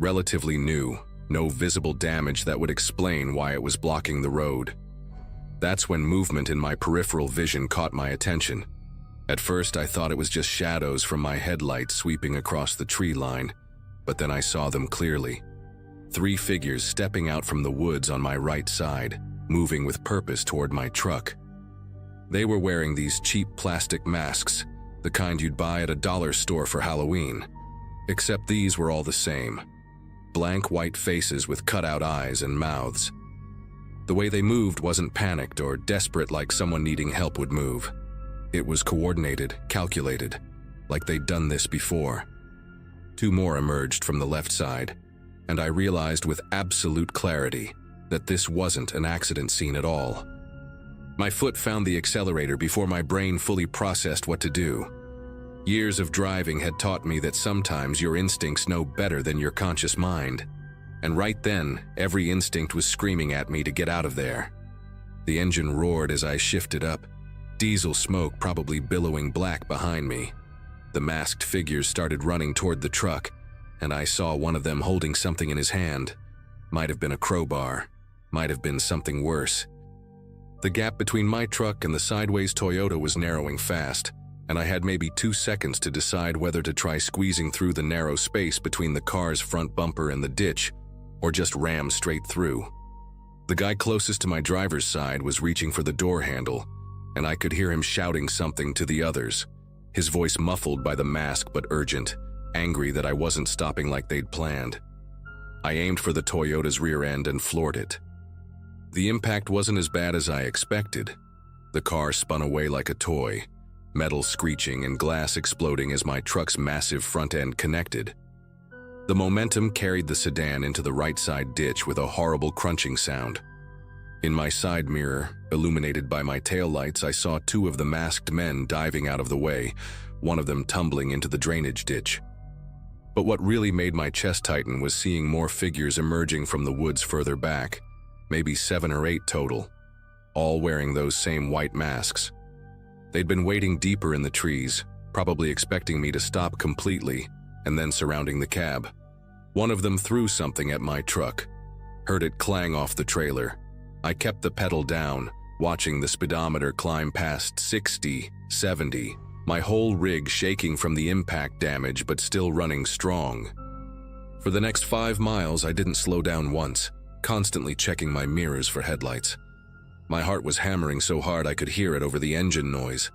Speaker 1: relatively new, no visible damage that would explain why it was blocking the road. That's when movement in my peripheral vision caught my attention. At first I thought it was just shadows from my headlights sweeping across the tree line, but then I saw them clearly. 3 figures stepping out from the woods on my right side, moving with purpose toward my truck. They were wearing these cheap plastic masks, the kind you'd buy at a dollar store for Halloween. Except these were all the same. Blank white faces with cutout eyes and mouths. The way they moved wasn't panicked or desperate like someone needing help would move. It was coordinated, calculated, like they'd done this before. 2 more emerged from the left side, and I realized with absolute clarity that this wasn't an accident scene at all. My foot found the accelerator before my brain fully processed what to do. Years of driving had taught me that sometimes your instincts know better than your conscious mind, and right then, every instinct was screaming at me to get out of there. The engine roared as I shifted up, diesel smoke probably billowing black behind me. The masked figures started running toward the truck, and I saw one of them holding something in his hand. Might have been a crowbar, might have been something worse. The gap between my truck and the sideways Toyota was narrowing fast, and I had maybe 2 seconds to decide whether to try squeezing through the narrow space between the car's front bumper and the ditch, or just ram straight through. The guy closest to my driver's side was reaching for the door handle, and I could hear him shouting something to the others. his voice muffled by the mask but urgent, angry that I wasn't stopping like they'd planned. I aimed for the Toyota's rear end and floored it. The impact wasn't as bad as I expected. The car spun away like a toy, metal screeching and glass exploding as my truck's massive front end connected. The momentum carried the sedan into the right side ditch with a horrible crunching sound. In my side mirror, illuminated by my taillights, I saw two of the masked men diving out of the way, one of them tumbling into the drainage ditch. But what really made my chest tighten was seeing more figures emerging from the woods further back, maybe 7 or 8 total, all wearing those same white masks. They'd been waiting deeper in the trees, probably expecting me to stop completely, and then surrounding the cab. One of them threw something at my truck. Heard it clang off the trailer. I kept the pedal down, watching the speedometer climb past 60, 70, my whole rig shaking from the impact damage but still running strong. For the next 5 miles, I didn't slow down once, constantly checking my mirrors for headlights. My heart was hammering so hard I could hear it over the engine noise.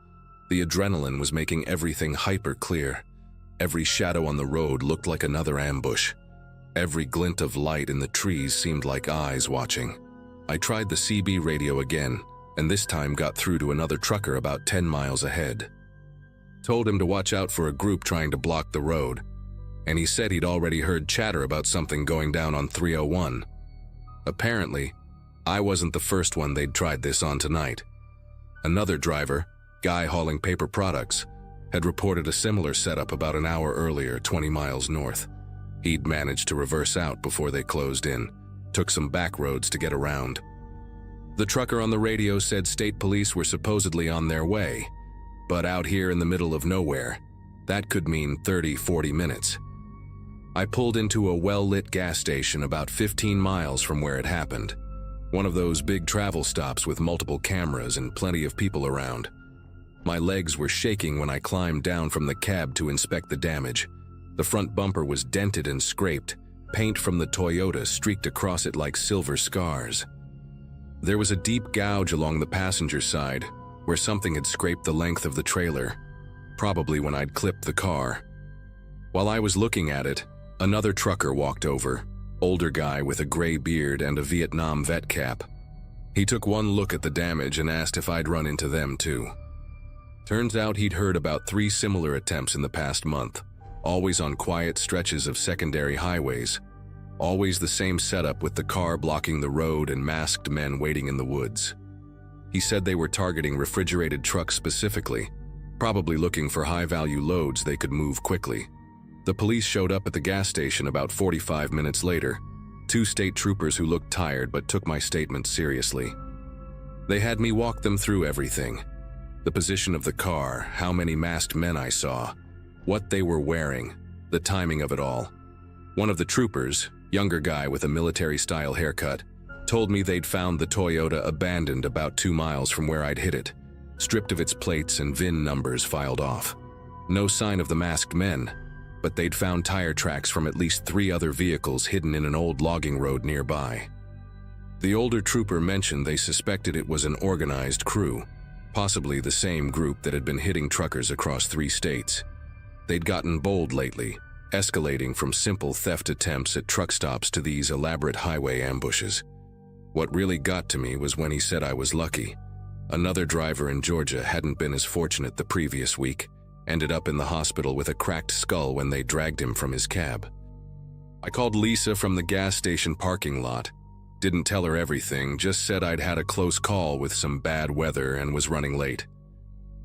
Speaker 1: The adrenaline was making everything hyper clear. Every shadow on the road looked like another ambush. Every glint of light in the trees seemed like eyes watching. I tried the CB radio again, and this time got through to another trucker about 10 miles ahead. Told him to watch out for a group trying to block the road, and he said he'd already heard chatter about something going down on 301. Apparently, I wasn't the first one they'd tried this on tonight. Another driver, guy hauling paper products, had reported a similar setup about an hour earlier, 20 miles north. He'd managed to reverse out before they closed in, took some back roads to get around. The trucker on the radio said state police were supposedly on their way, but out here in the middle of nowhere, that could mean 30-40 minutes. I pulled into a well-lit gas station about 15 miles from where it happened, one of those big travel stops with multiple cameras and plenty of people around. My legs were shaking when I climbed down from the cab to inspect the damage. The front bumper was dented and scraped. Paint from the Toyota streaked across it like silver scars. There was a deep gouge along the passenger side, where something had scraped the length of the trailer, probably when I'd clipped the car. While I was looking at it, another trucker walked over, older guy with a gray beard and a Vietnam vet cap. He took one look at the damage and asked if I'd run into them too. Turns out he'd heard about 3 similar attempts in the past month, always on quiet stretches of secondary highways. Always the same setup with the car blocking the road and masked men waiting in the woods. He said they were targeting refrigerated trucks specifically, probably looking for high-value loads they could move quickly. The police showed up at the gas station about 45 minutes later, 2 state troopers who looked tired but took my statements seriously. They had me walk them through everything. The position of the car, how many masked men I saw, what they were wearing, the timing of it all. One of the troopers, younger guy with a military-style haircut, told me they'd found the Toyota abandoned about 2 miles from where I'd hit it, stripped of its plates and VIN numbers filed off. No sign of the masked men, but they'd found tire tracks from at least 3 other vehicles hidden in an old logging road nearby. The older trooper mentioned they suspected it was an organized crew, possibly the same group that had been hitting truckers across 3 states. They'd gotten bold lately, escalating from simple theft attempts at truck stops to these elaborate highway ambushes. What really got to me was when he said I was lucky. Another driver in Georgia hadn't been as fortunate the previous week, ended up in the hospital with a cracked skull when they dragged him from his cab. I called Lisa from the gas station parking lot. Didn't tell her everything, just said I'd had a close call with some bad weather and was running late.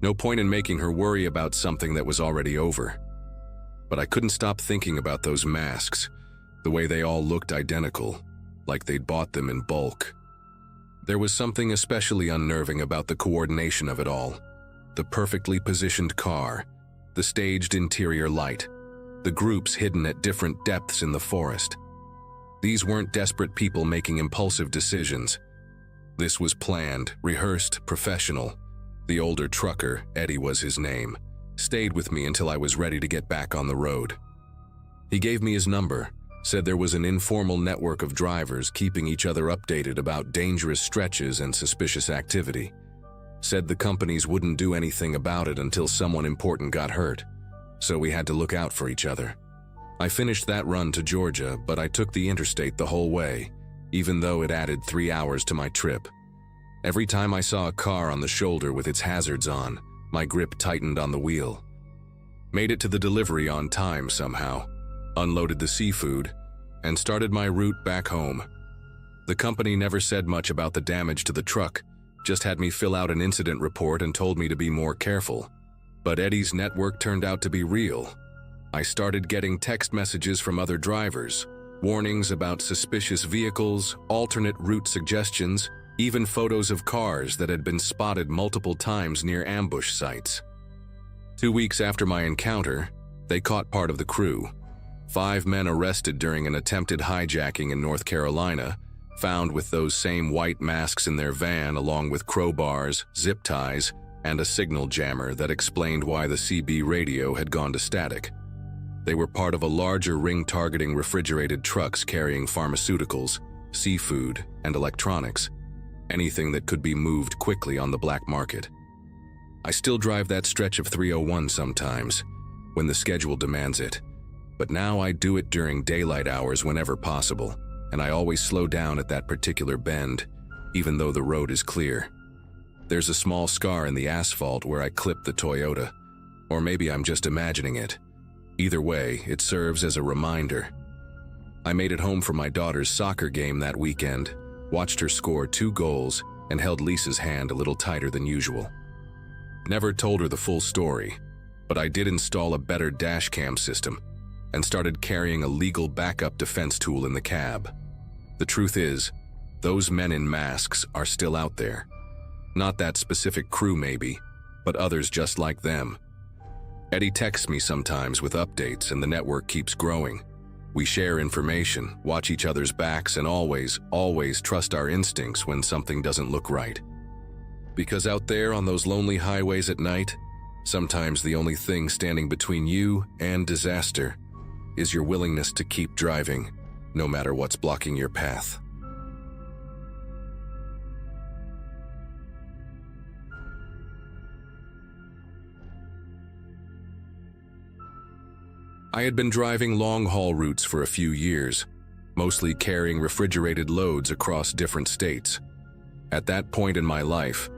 Speaker 1: No point in making her worry about something that was already over. But I couldn't stop thinking about those masks, the way they all looked identical, like they'd bought them in bulk. There was something especially unnerving about the coordination of it all. The perfectly positioned car, the staged interior light, the groups hidden at different depths in the forest. These weren't desperate people making impulsive decisions. This was planned, rehearsed, professional. The older trucker, Eddie was his name, stayed with me until I was ready to get back on the road. He gave me his number, said there was an informal network of drivers keeping each other updated about dangerous stretches and suspicious activity. Said the companies wouldn't do anything about it until someone important got hurt, so we had to look out for each other. I finished that run to Georgia, but I took the interstate the whole way, even though it added 3 hours to my trip. Every time I saw a car on the shoulder with its hazards on, my grip tightened on the wheel. Made it to the delivery on time somehow, unloaded the seafood, and started my route back home. The company never said much about the damage to the truck, just had me fill out an incident report and told me to be more careful. But Eddie's network turned out to be real. I started getting text messages from other drivers, warnings about suspicious vehicles, alternate route suggestions, even photos of cars that had been spotted multiple times near ambush sites. 2 weeks after my encounter, they caught part of the crew. 5 men arrested during an attempted hijacking in North Carolina, found with those same white masks in their van along with crowbars, zip ties, and a signal jammer that explained why the CB radio had gone to static. They were part of a larger ring targeting refrigerated trucks carrying pharmaceuticals, seafood, and electronics, anything that could be moved quickly on the black market. I still drive that stretch of 301 sometimes, when the schedule demands it, but now I do it during daylight hours whenever possible, and I always slow down at that particular bend, even though the road is clear. There's a small scar in the asphalt where I clipped the Toyota, or maybe I'm just imagining it. Either way, it serves as a reminder. I made it home from my daughter's soccer game that weekend, watched her score 2 goals, and held Lisa's hand a little tighter than usual. Never told her the full story, but I did install a better dash cam system and started carrying a legal backup defense tool in the cab. The truth is, those men in masks are still out there. Not that specific crew maybe, but others just like them. Eddie texts me sometimes with updates and the network keeps growing. We share information, watch each other's backs, and always trust our instincts when something doesn't look right. Because out there on those lonely highways at night, sometimes the only thing standing between you and disaster is your willingness to keep driving, no matter what's blocking your path. I had been driving long-haul routes for a few years, mostly carrying refrigerated loads across different states. At that point in my life,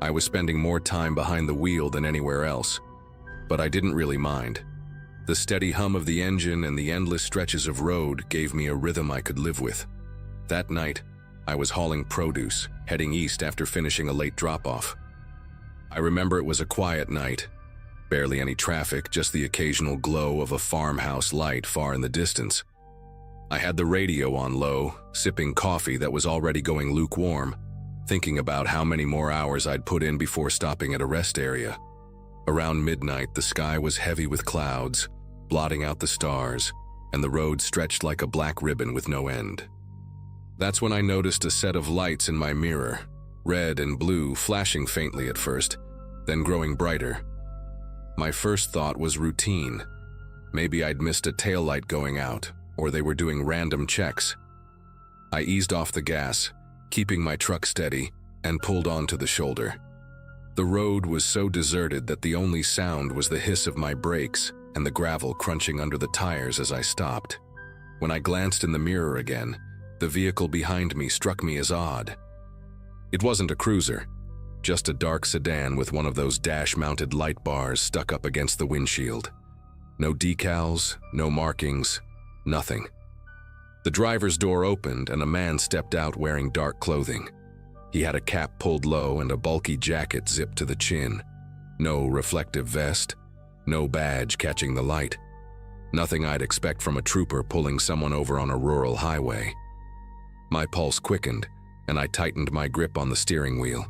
Speaker 1: I was spending more time behind the wheel than anywhere else, but I didn't really mind. The steady hum of the engine and the endless stretches of road gave me a rhythm I could live with. That night, I was hauling produce, heading east after finishing a late drop-off. I remember it was a quiet night. Barely any traffic, just the occasional glow of a farmhouse light far in the distance. I had the radio on low, sipping coffee that was already going lukewarm, thinking about how many more hours I'd put in before stopping at a rest area. Around midnight, the sky was heavy with clouds, blotting out the stars, and the road stretched like a black ribbon with no end. That's when I noticed a set of lights in my mirror, red and blue, flashing faintly at first, then growing brighter. My first thought was routine. Maybe I'd missed a taillight going out, or they were doing random checks. I eased off the gas, keeping my truck steady, and pulled onto the shoulder. The road was so deserted that the only sound was the hiss of my brakes and the gravel crunching under the tires as I stopped. When I glanced in the mirror again, the vehicle behind me struck me as odd. It wasn't a cruiser, just a dark sedan with one of those dash-mounted light bars stuck up against the windshield. No decals, no markings, nothing. The driver's door opened and a man stepped out wearing dark clothing. He had a cap pulled low and a bulky jacket zipped to the chin. No reflective vest, no badge catching the light. Nothing I'd expect from a trooper pulling someone over on a rural highway. My pulse quickened, and I tightened my grip on the steering wheel.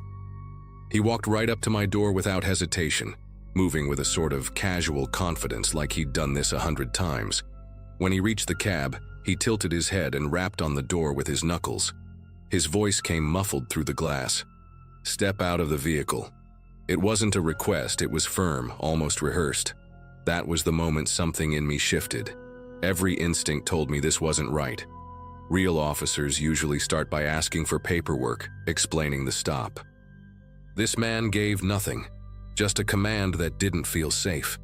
Speaker 1: He walked right up to my door without hesitation, moving with a sort of casual confidence like he'd done this 100 times. When he reached the cab, he tilted his head and rapped on the door with his knuckles. His voice came muffled through the glass. "Step out of the vehicle." It wasn't a request, it was firm, almost rehearsed. That was the moment something in me shifted. Every instinct told me this wasn't right. Real officers usually start by asking for paperwork, explaining the stop. This man gave nothing, just a command that didn't feel safe.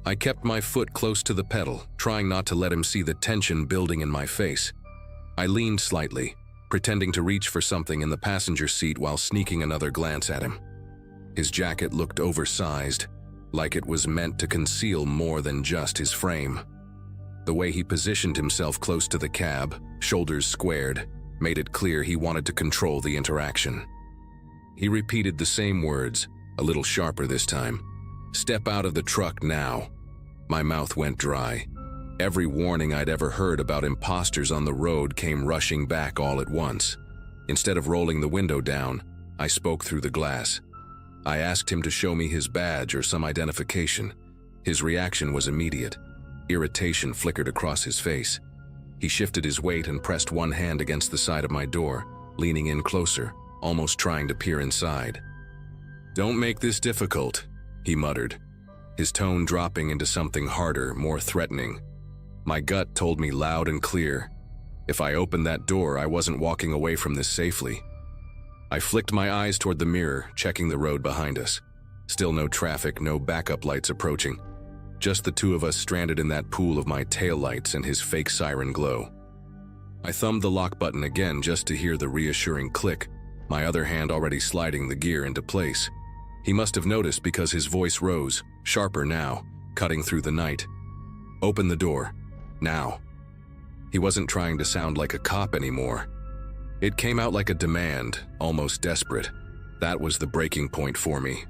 Speaker 1: I kept my foot close to the pedal, trying not to let him see the tension building in my face. I leaned slightly, pretending to reach for something in the passenger seat while sneaking another glance at him. His jacket looked oversized, like it was meant to conceal more than just his frame. The way he positioned himself close to the cab, shoulders squared, made it clear he wanted to control the interaction. He repeated the same words, a little sharper this time. "Step out of the truck now." My mouth went dry. Every warning I'd ever heard about imposters on the road came rushing back all at once. Instead of rolling the window down, I spoke through the glass. I asked him to show me his badge or some identification. His reaction was immediate. Irritation flickered across his face. He shifted his weight and pressed one hand against the side of my door, leaning in closer, almost trying to peer inside. "Don't make this difficult," he muttered, his tone dropping into something harder, more threatening. My gut told me loud and clear, if I opened that door, I wasn't walking away from this safely. I flicked my eyes toward the mirror, checking the road behind us. Still no traffic, no backup lights approaching. Just the two of us stranded in that pool of my taillights and his fake siren glow. I thumbed the lock button again just to hear the reassuring click, my other hand already sliding the gear into place. He must have noticed because his voice rose, sharper now, cutting through the night. "Open the door. Now." He wasn't trying to sound like a cop anymore. It came out like a demand, almost desperate. That was the breaking point for me.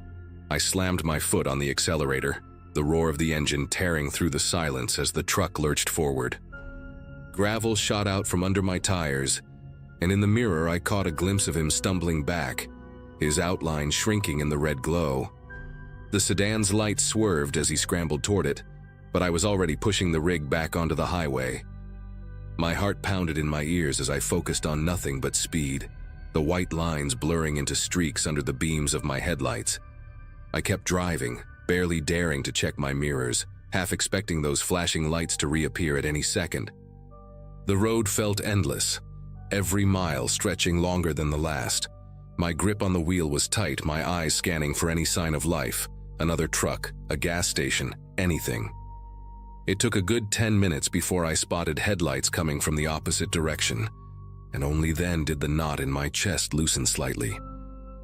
Speaker 1: I slammed my foot on the accelerator, the roar of the engine tearing through the silence as the truck lurched forward. Gravel shot out from under my tires, and in the mirror I caught a glimpse of him stumbling back, his outline shrinking in the red glow. The sedan's lights swerved as he scrambled toward it, but I was already pushing the rig back onto the highway. My heart pounded in my ears as I focused on nothing but speed, the white lines blurring into streaks under the beams of my headlights. I kept driving, barely daring to check my mirrors, half expecting those flashing lights to reappear at any second. The road felt endless, every mile stretching longer than the last. My grip on the wheel was tight, my eyes scanning for any sign of life, another truck, a gas station, anything. It took a good 10 minutes before I spotted headlights coming from the opposite direction, and only then did the knot in my chest loosen slightly.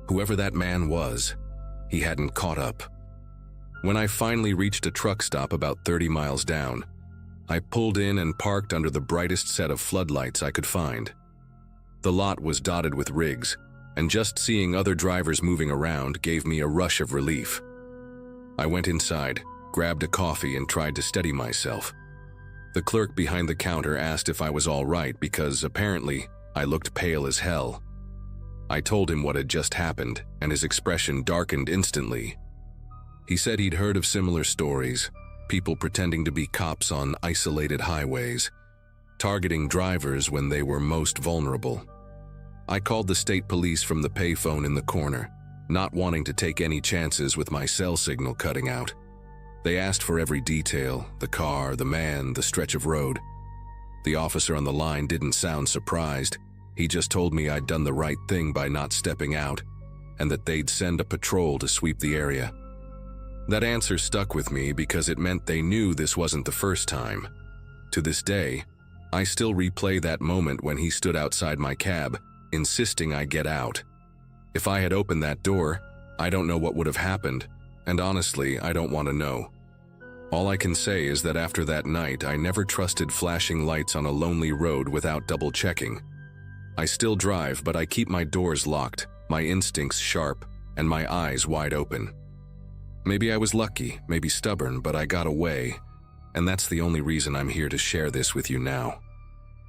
Speaker 1: Whoever that man was, he hadn't caught up. When I finally reached a truck stop about 30 miles down, I pulled in and parked under the brightest set of floodlights I could find. The lot was dotted with rigs, and just seeing other drivers moving around gave me a rush of relief. I went inside, grabbed a coffee, and tried to steady myself. The clerk behind the counter asked if I was all right because, apparently, I looked pale as hell. I told him what had just happened, and his expression darkened instantly. He said he'd heard of similar stories, people pretending to be cops on isolated highways, targeting drivers when they were most vulnerable. I called the state police from the payphone in the corner, not wanting to take any chances with my cell signal cutting out. They asked for every detail, the car, the man, the stretch of road. The officer on the line didn't sound surprised. He just told me I'd done the right thing by not stepping out, and that they'd send a patrol to sweep the area. That answer stuck with me because it meant they knew this wasn't the first time. To this day, I still replay that moment when he stood outside my cab, insisting I get out. If I had opened that door, I don't know what would have happened, and honestly, I don't want to know. All I can say is that after that night, I never trusted flashing lights on a lonely road without double-checking. I still drive, but I keep my doors locked, my instincts sharp, and my eyes wide open. Maybe I was lucky, maybe stubborn, but I got away, and that's the only reason I'm here to share this with you now.